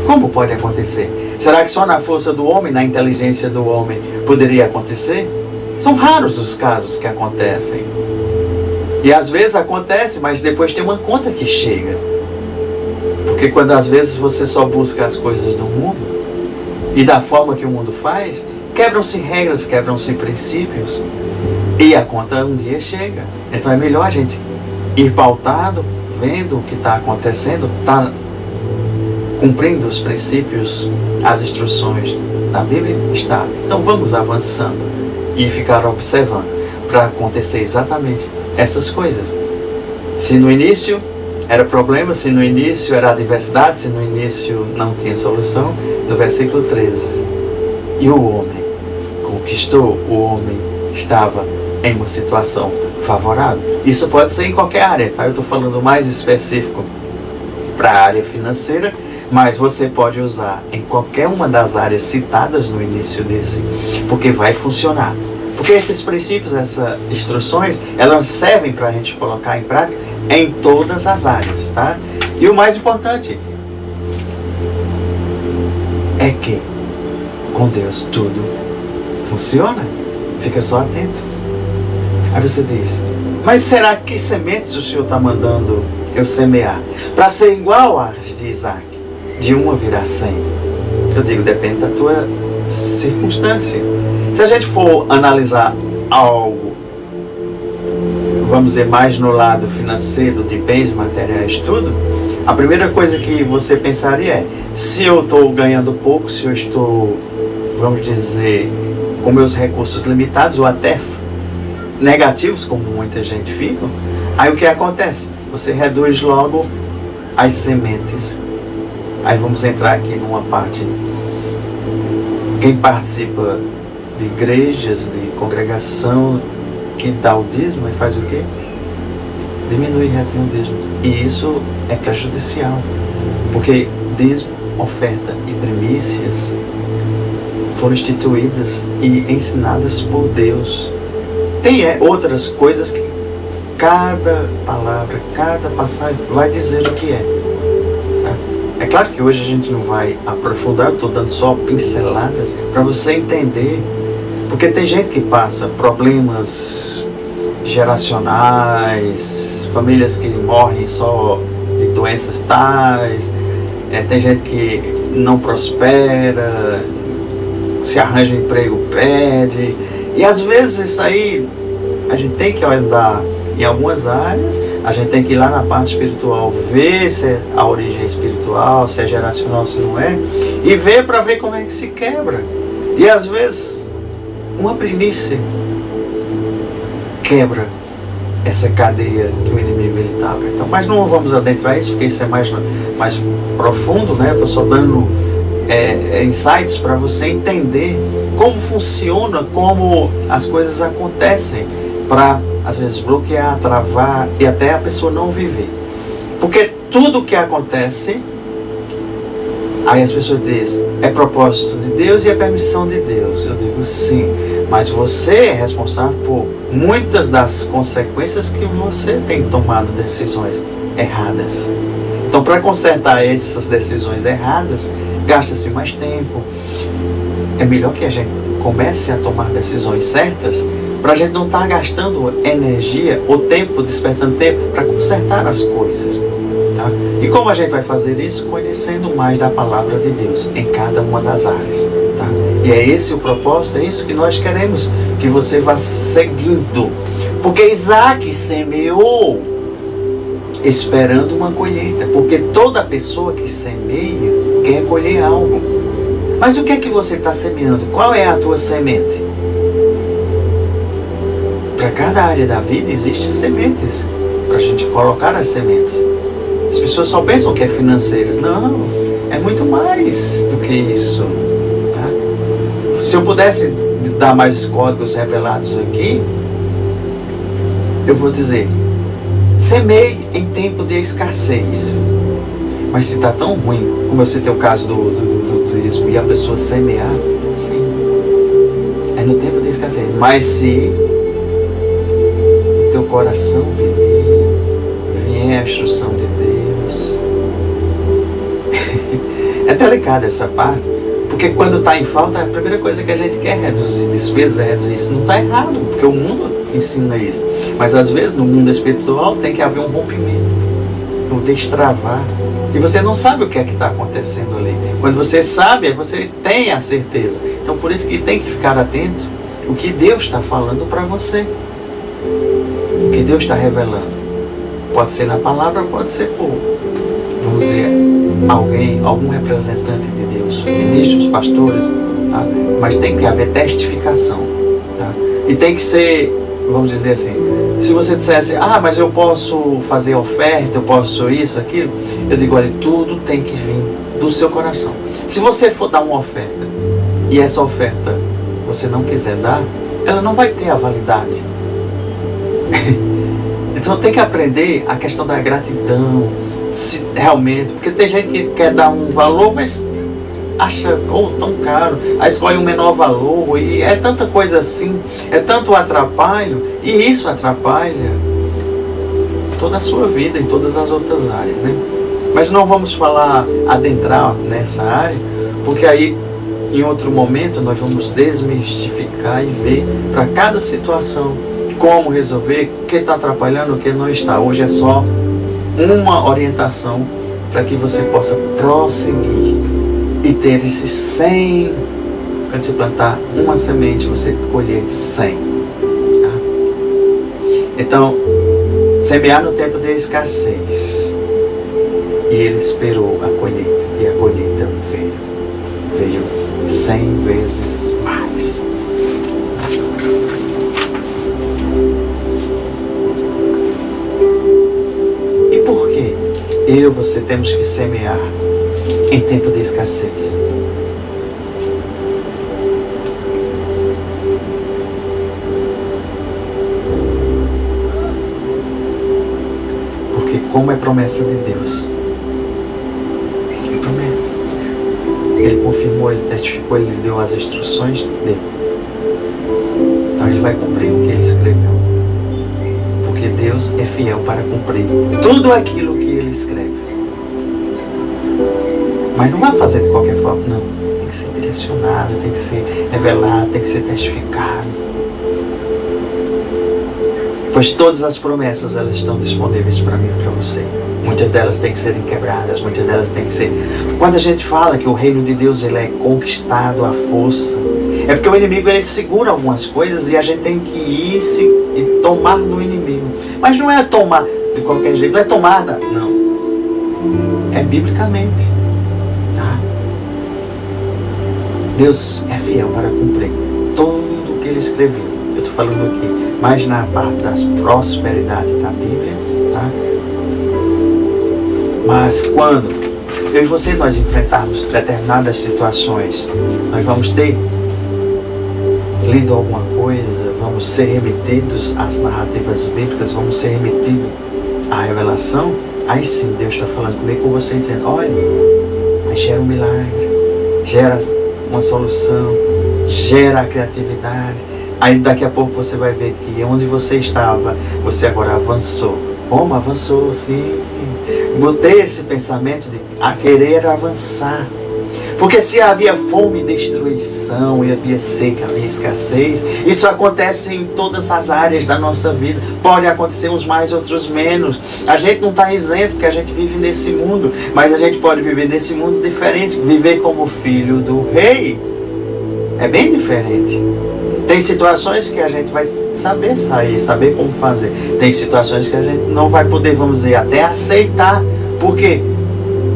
Como pode acontecer? Será que só na força do homem, na inteligência do homem, poderia acontecer? São raros os casos que acontecem. E às vezes acontece, mas depois tem uma conta que chega. Porque quando às vezes você só busca as coisas do mundo, e da forma que o mundo faz, quebram-se regras, quebram-se princípios, e a conta um dia chega. Então é melhor a gente ir pautado, vendo o que está acontecendo, está cumprindo os princípios, as instruções da Bíblia, está. Então vamos avançando e ficar observando para acontecer exatamente essas coisas. Se no início era problema, se no início era adversidade, se no início não tinha solução, no versículo 13, e o homem conquistou, o homem estava em uma situação favorável. Isso pode ser em qualquer área, tá? Eu estou falando mais específico para a área financeira, mas você pode usar em qualquer uma das áreas citadas no início desse, porque vai funcionar. Porque esses princípios, essas instruções, elas servem para a gente colocar em prática em todas as áreas, tá? E o mais importante é que com Deus tudo funciona. Fica só atento. Aí você diz, mas será que sementes o Senhor está mandando eu semear para ser igual às de Isaac? De uma virá 100. Eu digo, depende da tua circunstância. Se a gente for analisar algo vamos dizer, mais no lado financeiro, de bens materiais, tudo, a primeira coisa que você pensaria é, se eu estou ganhando pouco, se eu estou, vamos dizer, com meus recursos limitados ou até negativos, como muita gente fica, aí o que acontece? Você reduz logo as sementes. Aí vamos entrar aqui numa parte. Quem participa de igrejas, de congregação, que dá o dízimo e faz o quê? Diminui e retém o dízimo. E isso é prejudicial. Porque dízimo, oferta e primícias foram instituídas e ensinadas por Deus. Tem outras coisas que cada palavra, cada passagem vai dizer o que é. Tá? É claro que hoje a gente não vai aprofundar, estou dando só pinceladas para você entender. Porque tem gente que passa problemas geracionais, famílias que morrem só de doenças tais, tem gente que não prospera, se arranja um emprego, perde. E às vezes isso aí, a gente tem que olhar em algumas áreas, a gente tem que ir lá na parte espiritual, ver se é a origem espiritual, se é geracional, se não é, e ver para ver como é que se quebra. E às vezes, uma primícia quebra essa cadeia que o inimigo está apertando. Mas não vamos adentrar isso, porque isso é mais profundo, né? Eu estou só dando insights para você entender como funciona, como as coisas acontecem, para às vezes bloquear, travar e até a pessoa não viver. Porque tudo que acontece, aí as pessoas dizem, é propósito de Deus e é permissão de Deus. Eu digo sim, mas você é responsável por muitas das consequências que você tem tomado decisões erradas. Então, para consertar essas decisões erradas, gasta-se mais tempo. É melhor que a gente comece a tomar decisões certas, para a gente não estar gastando energia ou tempo, desperdiçando tempo para consertar as coisas. Tá? E como a gente vai fazer isso? Conhecendo mais da palavra de Deus em cada uma das áreas. Tá? E é esse o propósito, é isso que nós queremos, que você vá seguindo. Porque Isaac semeou esperando uma colheita, porque toda pessoa que semeia quer colher algo. Mas o que é que você está semeando? Qual é a tua semente? Para cada área da vida existem sementes, para a gente colocar as sementes. As pessoas só pensam que é financeiras. Não, é muito mais do que isso. Tá? Se eu pudesse dar mais códigos revelados aqui, eu vou dizer, semeie em tempo de escassez. Mas se está tão ruim, como eu citei o caso do turismo, e a pessoa semear, sim, é no tempo de escassez. Mas se teu coração vier a instrução de Deus, é delicada essa parte, porque quando está em falta, a primeira coisa que a gente quer é reduzir despesa, reduzir isso. Não está errado, porque o mundo ensina isso. Mas às vezes no mundo espiritual tem que haver um rompimento, um destravar. E você não sabe o que é que está acontecendo ali. Quando você sabe, você tem a certeza. Então por isso que tem que ficar atento o que Deus está falando para você. O que Deus está revelando. Pode ser na palavra, pode ser por, vamos dizer, alguém, algum representante de Deus, ministros, pastores, tá? Mas tem que haver testificação, tá? E tem que ser, vamos dizer assim, se você dissesse, mas eu posso fazer oferta, eu posso isso, aquilo, eu digo, olha, tudo tem que vir do seu coração. Se você for dar uma oferta, e essa oferta você não quiser dar, ela não vai ter a validade. Então tem que aprender a questão da gratidão, se realmente, porque tem gente que quer dar um valor, mas acha tão caro, aí escolhe um menor valor, e é tanta coisa assim, é tanto atrapalho, e isso atrapalha toda a sua vida em todas as outras áreas, né? Mas não vamos adentrar nessa área, porque aí em outro momento nós vamos desmistificar e ver para cada situação como resolver, o que está atrapalhando, o que não está. Hoje é só uma orientação para que você possa prosseguir e ter esses 100. Quando você plantar uma semente, você colher 100. Tá? Então, Semear no tempo de escassez. E ele esperou a colheita. E a colheita veio. Veio 100 vezes mais. E por que eu e você temos que semear em tempo de escassez? Porque como é promessa de Deus, é promessa. Ele confirmou, ele testificou, ele deu as instruções dele. Então ele vai cumprir o que ele escreveu. Porque Deus é fiel para cumprir tudo aquilo que ele escreve. Mas não vai fazer de qualquer forma, não. Tem que ser direcionado, tem que ser revelado, tem que ser testificado. Pois todas as promessas, elas estão disponíveis para mim e para você. Muitas delas têm que serem quebradas, muitas delas têm que ser... Quando a gente fala que o reino de Deus ele é conquistado à força, é porque o inimigo ele segura algumas coisas e a gente tem que ir e tomar no inimigo. Mas não é tomar de qualquer jeito, não é tomada, não. É biblicamente. Tá? Deus é fiel para cumprir tudo o que ele escreveu. Eu estou falando aqui mais na parte das prosperidades da Bíblia, tá? Mas quando eu e você nós enfrentarmos determinadas situações, nós vamos ter lido alguma coisa, vamos ser remetidos às narrativas bíblicas, vamos ser remetidos à revelação, aí sim Deus está falando comigo, com você, dizendo, olha, aí gera um milagre, gera uma solução, gera a criatividade. Aí daqui a pouco você vai ver que onde você estava, você agora avançou. Como avançou? Sim. Botei esse pensamento de a querer avançar. Porque se havia fome e destruição, e havia seca, havia escassez, isso acontece em todas as áreas da nossa vida. Pode acontecer uns mais, outros menos. A gente não está isento, porque a gente vive nesse mundo. Mas a gente pode viver nesse mundo diferente. Viver como filho do rei é bem diferente. Tem situações que a gente vai saber sair, saber como fazer. Tem situações que a gente não vai poder, vamos dizer, até aceitar. Por quê?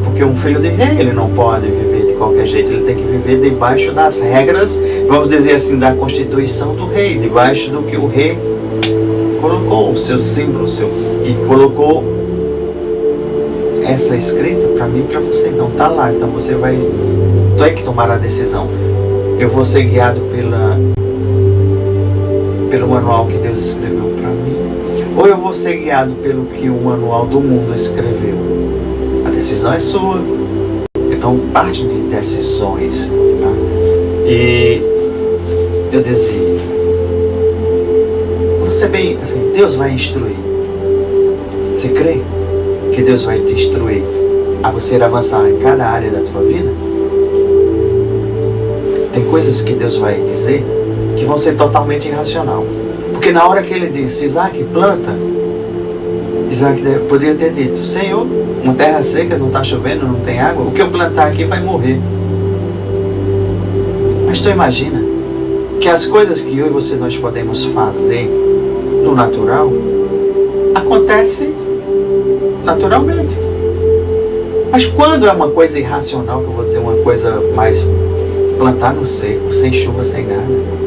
Porque um filho de rei, ele não pode viver de qualquer jeito. Ele tem que viver debaixo das regras, vamos dizer assim, da constituição do rei. Debaixo do que o rei colocou, o seu símbolo, e colocou essa escrita para mim e para você. Então tá lá, então você vai ter que tomar a decisão. Eu vou ser guiado pelo manual que Deus escreveu para mim, ou eu vou ser guiado pelo que o manual do mundo escreveu. A decisão é sua. Então parte de decisões, tá? E eu desejo você bem assim, Deus vai instruir. Você crê que Deus vai te instruir a você avançar em cada área da tua vida? Tem coisas que Deus vai dizer que vão ser totalmente irracional. Porque na hora que ele disse, Isaac, planta, Isaac poderia ter dito, Senhor, uma terra seca, não está chovendo, não tem água, o que eu plantar aqui vai morrer. Mas tu imagina que as coisas que eu e você nós podemos fazer no natural, acontecem naturalmente. Mas quando é uma coisa irracional, que eu vou dizer uma coisa mais... plantar no seco, sem chuva, sem nada.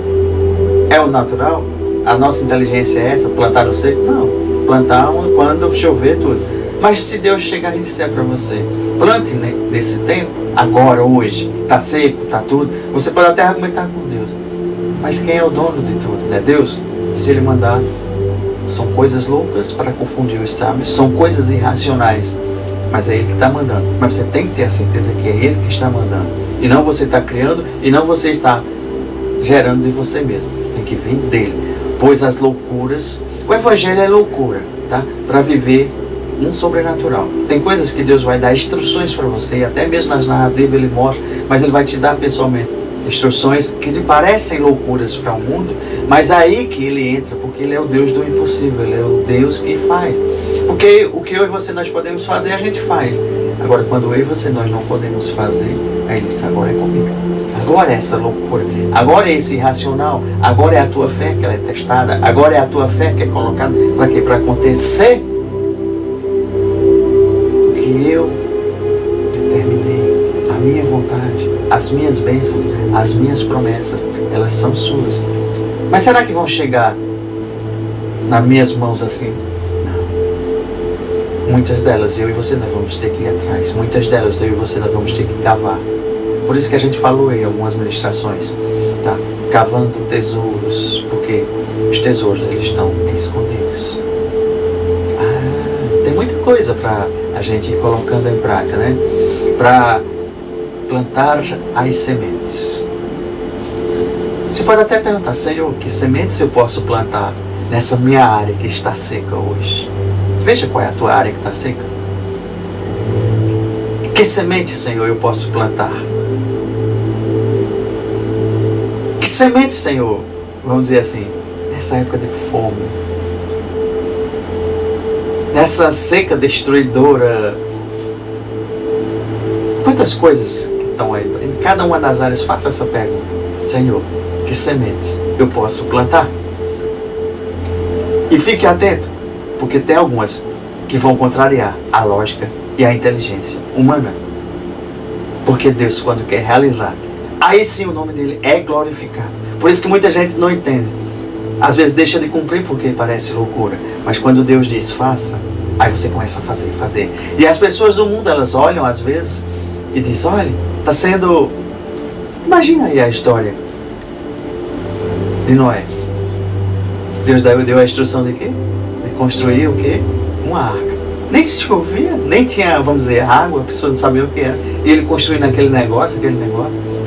É o natural? A nossa inteligência é essa? Plantar no seco? Não. Plantar quando chover tudo. Mas se Deus chegar e disser para você, plante nesse tempo, agora, hoje, está seco, está tudo, você pode até argumentar com Deus. Mas quem é o dono de tudo? Não é Deus? Se Ele mandar, são coisas loucas para confundir os sábios, são coisas irracionais. Mas é Ele que está mandando. Mas você tem que ter a certeza que é Ele que está mandando. E não você está criando, e não você está gerando de você mesmo. Tem que vir dele. Pois as loucuras... O Evangelho é loucura, tá? Para viver um sobrenatural. Tem coisas que Deus vai dar instruções para você, até mesmo nas narrativas Ele mostra, mas Ele vai te dar pessoalmente instruções que te parecem loucuras para o mundo, mas aí que Ele entra, porque Ele é o Deus do impossível, Ele é o Deus que faz. Porque o que eu e você nós podemos fazer, a gente faz. Agora, quando eu e você nós não podemos fazer, aí Ele diz, agora é comigo. Agora é essa loucura. Agora é esse irracional. Agora é a tua fé que ela é testada. Agora é a tua fé que é colocada. Para quê? Para acontecer porque eu determinei a minha vontade, as minhas bênçãos, as minhas promessas, elas são suas. Mas será que vão chegar nas minhas mãos assim? Não. Muitas delas eu e você nós vamos ter que ir atrás. Muitas delas eu e você nós vamos ter que cavar. Por isso que a gente falou em algumas ministrações, tá? Cavando tesouros, porque os tesouros eles estão escondidos. Tem muita coisa para a gente ir colocando em prática, né? Para plantar as sementes. Você pode até perguntar, Senhor, que sementes eu posso plantar nessa minha área que está seca hoje? Veja qual é a tua área que está seca. Que semente, Senhor, eu posso plantar? Que semente, Senhor, vamos dizer assim, nessa época de fome, nessa seca destruidora, quantas coisas que estão aí, em cada uma das áreas, faça essa pergunta. Senhor, que sementes eu posso plantar? E fique atento, porque tem algumas que vão contrariar a lógica e a inteligência humana. Porque Deus, quando quer realizar, aí sim o nome dele é glorificado. Por isso que muita gente não entende. Às vezes deixa de cumprir porque parece loucura. Mas quando Deus diz faça, aí você começa a fazer. E as pessoas do mundo, elas olham às vezes e dizem, olha, está sendo... Imagina aí a história de Noé. Deus deu a instrução de quê? De construir o quê? Uma arca. Nem se chovia, nem tinha, vamos dizer, água, a pessoa não sabia o que era. E ele construindo aquele negócio,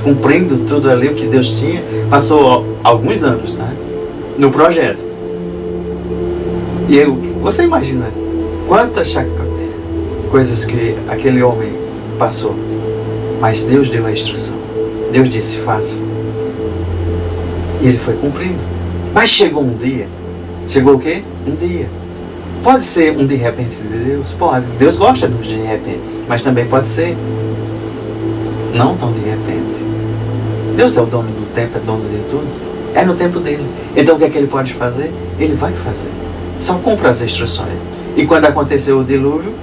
cumprindo tudo ali o que Deus tinha. Passou alguns anos, né? No projeto. E você imagina quantas coisas que aquele homem passou. Mas Deus deu a instrução. Deus disse, faça. E ele foi cumprindo. Mas chegou um dia. Chegou o quê? Um dia. Pode ser um de repente de Deus? Pode. Deus gosta de um de repente. Mas também pode ser não tão de repente. Deus é o dono do tempo, é dono de tudo. É no tempo dele. Então o que é que ele pode fazer? Ele vai fazer. Só cumpra as instruções. E quando aconteceu o dilúvio,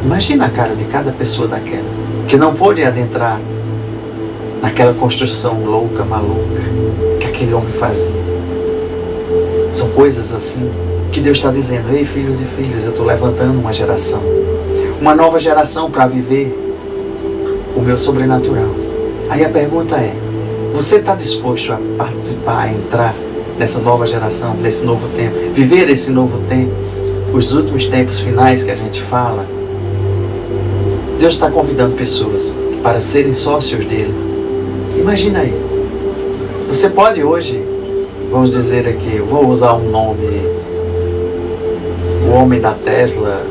imagina a cara de cada pessoa daquela, que não pôde adentrar naquela construção louca, maluca, que aquele homem fazia. São coisas assim que Deus está dizendo, ei filhos e filhas, eu estou levantando uma geração. Uma nova geração para viver o meu sobrenatural. Aí a pergunta é, você está disposto a participar, a entrar nessa nova geração, nesse novo tempo, viver esse novo tempo, os últimos tempos finais que a gente fala? Deus está convidando pessoas para serem sócios dele. Imagina aí, você pode hoje, vamos dizer aqui, eu vou usar um nome, o homem da Tesla,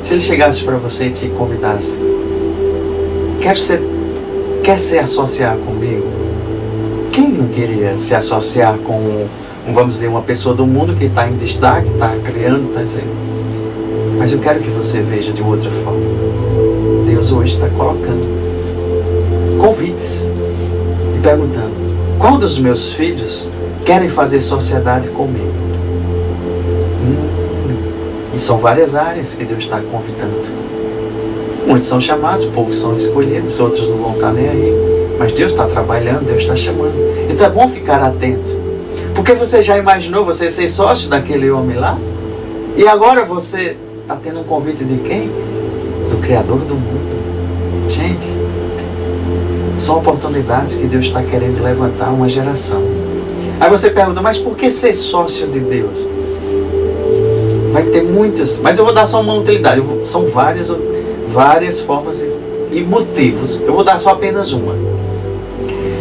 se ele chegasse para você e te convidasse, quer se associar comigo? Quem não queria se associar com, vamos dizer, uma pessoa do mundo que está em destaque, está criando, está dizendo? Mas eu quero que você veja de outra forma. Deus hoje está colocando convites e perguntando, qual dos meus filhos querem fazer sociedade comigo? E são várias áreas que Deus está convidando. Muitos são chamados, poucos são escolhidos, outros não vão estar nem aí. Mas Deus está trabalhando, Deus está chamando. Então é bom ficar atento. Porque você já imaginou você ser sócio daquele homem lá? E agora você está tendo um convite de quem? Do Criador do mundo. Gente, são oportunidades que Deus está querendo levantar uma geração. Aí você pergunta, mas por que ser sócio de Deus? Vai ter muitas, mas eu vou dar só uma utilidade. São várias formas e motivos. Eu vou dar só apenas uma.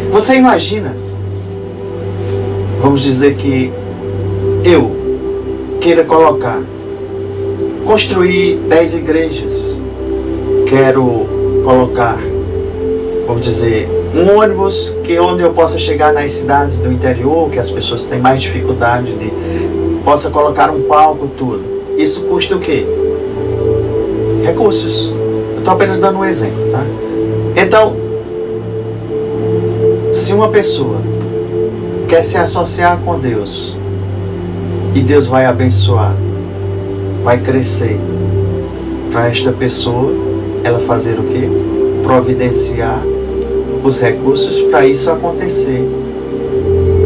Você imagina, vamos dizer que eu queira construir 10 igrejas. Quero colocar, vamos dizer, um ônibus onde eu possa chegar nas cidades do interior, que as pessoas têm mais dificuldade de... Possa colocar um palco, tudo. Isso custa o quê? Recursos. Eu estou apenas dando um exemplo, tá? Então, se uma pessoa quer se associar com Deus, e Deus vai abençoar, vai crescer, para esta pessoa, ela fazer o quê? Providenciar os recursos para isso acontecer.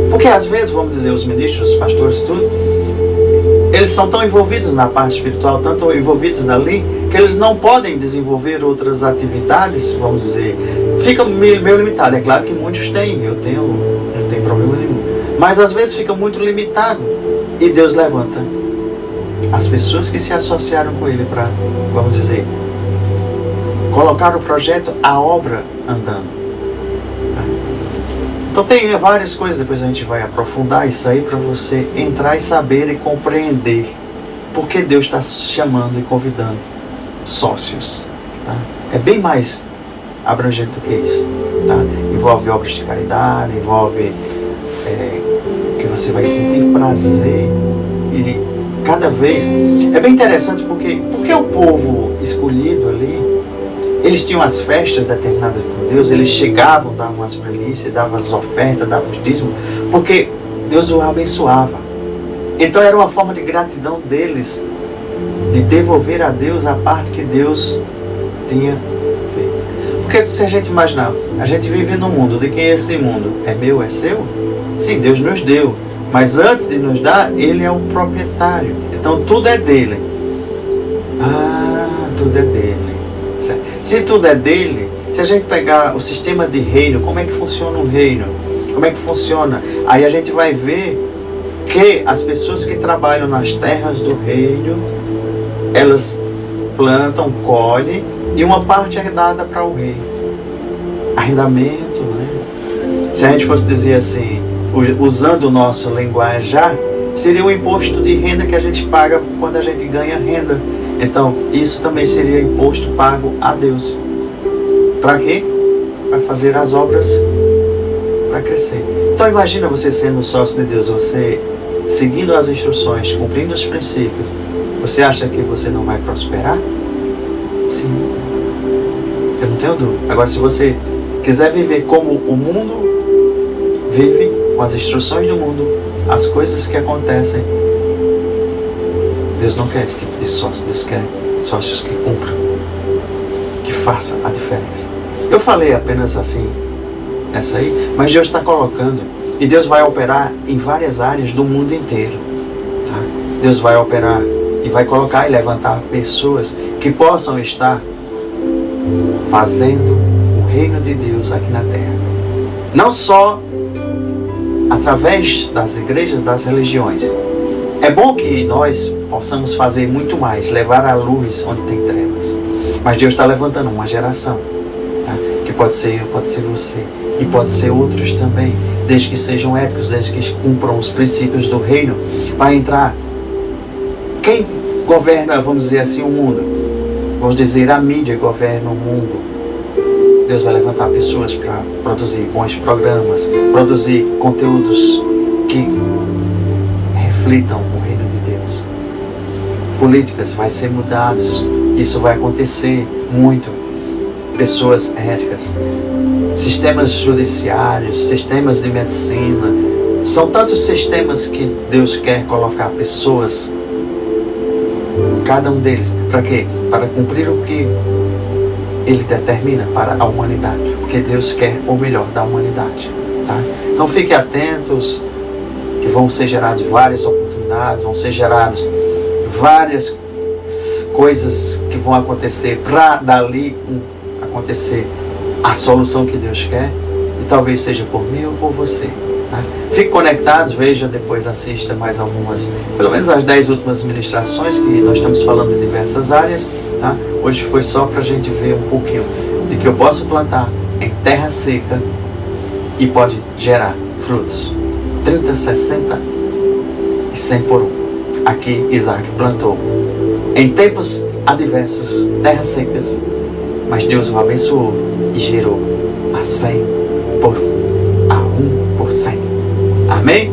Porque às vezes, vamos dizer, os ministros, os pastores, tudo, eles são tão envolvidos na parte espiritual, tanto envolvidos dali, que eles não podem desenvolver outras atividades, vamos dizer, fica meio limitado. É claro que muitos têm, não tem problema nenhum, mas às vezes fica muito limitado, e Deus levanta as pessoas que se associaram com Ele para, vamos dizer, colocar o projeto, a obra andando. Então tem várias coisas, depois a gente vai aprofundar isso aí para você entrar e saber e compreender porque Deus está chamando e convidando sócios. Tá? É bem mais abrangente do que isso. Tá? Envolve obras de caridade, envolve que você vai sentir prazer e cada vez... É bem interessante porque o povo escolhido ali, eles tinham as festas determinadas por Deus, eles chegavam, davam as primícias, davam as ofertas, davam os dízimos, porque Deus os abençoava. Então era uma forma de gratidão deles, de devolver a Deus a parte que Deus tinha feito. Porque se a gente imaginar, a gente vive num mundo, de quem é esse mundo? É meu, é seu? Sim, Deus nos deu, mas antes de nos dar, Ele é o proprietário. Então tudo é dele. Tudo é dele. Se tudo é dele, se a gente pegar o sistema de reino, como é que funciona o reino? Como é que funciona? Aí a gente vai ver que as pessoas que trabalham nas terras do reino, elas plantam, colhem, e uma parte é dada para o rei. Arrendamento, né? Se a gente fosse dizer assim, usando o nosso linguajar, seria um imposto de renda que a gente paga quando a gente ganha renda. Então, isso também seria imposto pago a Deus. Para quê? Para fazer as obras, para crescer. Então, imagina você sendo sócio de Deus, você seguindo as instruções, cumprindo os princípios. Você acha que você não vai prosperar? Sim. Eu não tenho dúvida. Agora, se você quiser viver como o mundo vive, com as instruções do mundo, as coisas que acontecem, Deus não quer esse tipo de sócio. Deus quer sócios que cumpram, que façam a diferença. Eu falei apenas assim, essa aí, mas Deus está colocando, e Deus vai operar em várias áreas do mundo inteiro. Tá? Deus vai operar e vai colocar e levantar pessoas que possam estar fazendo o reino de Deus aqui na terra. Não só através das igrejas, das religiões. É bom que nós possamos fazer muito mais, levar a luz onde tem trevas. Mas Deus está levantando uma geração, tá? Que pode ser eu, pode ser você, e pode ser outros também, desde que sejam éticos, desde que cumpram os princípios do reino, para entrar. Quem governa, vamos dizer assim, o mundo? Vamos dizer, a mídia governa o mundo. Deus vai levantar pessoas para produzir bons programas, produzir conteúdos que reflitam o reino de Deus. Políticas vai ser mudadas, isso vai acontecer muito. Pessoas éticas, sistemas judiciários, sistemas de medicina, são tantos sistemas que Deus quer colocar pessoas, cada um deles, para quê? Para cumprir o que Ele determina para a humanidade, porque Deus quer o melhor da humanidade, tá? Então fiquem atentos, que vão ser geradas várias oportunidades, vão ser geradas várias coisas que vão acontecer para dali acontecer a solução que Deus quer, e talvez seja por mim ou por você. Tá? Fique conectados, veja depois, assista mais algumas, pelo menos as 10 últimas ministrações, que nós estamos falando de diversas áreas. Tá? Hoje foi só para a gente ver um pouquinho de que eu posso plantar em terra seca e pode gerar frutos. 30, 60 e 100 por um. Aqui Isaac plantou em tempos adversos, terras secas, mas Deus o abençoou e gerou a 100 por um, a 1%. Amém?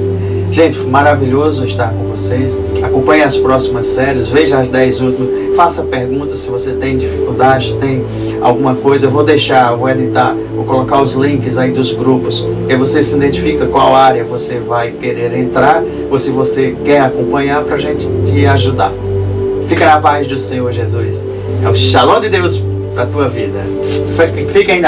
Gente, maravilhoso estar com vocês. Acompanhe as próximas séries, veja as 10 últimas, faça perguntas se você tem dificuldade, tem alguma coisa. Eu vou deixar, vou editar, vou colocar os links aí dos grupos, e você se identifica qual área você vai querer entrar, ou se você quer acompanhar, para a gente te ajudar. Fica na paz do Senhor Jesus. É o Shalom de Deus para a tua vida. Fica ainda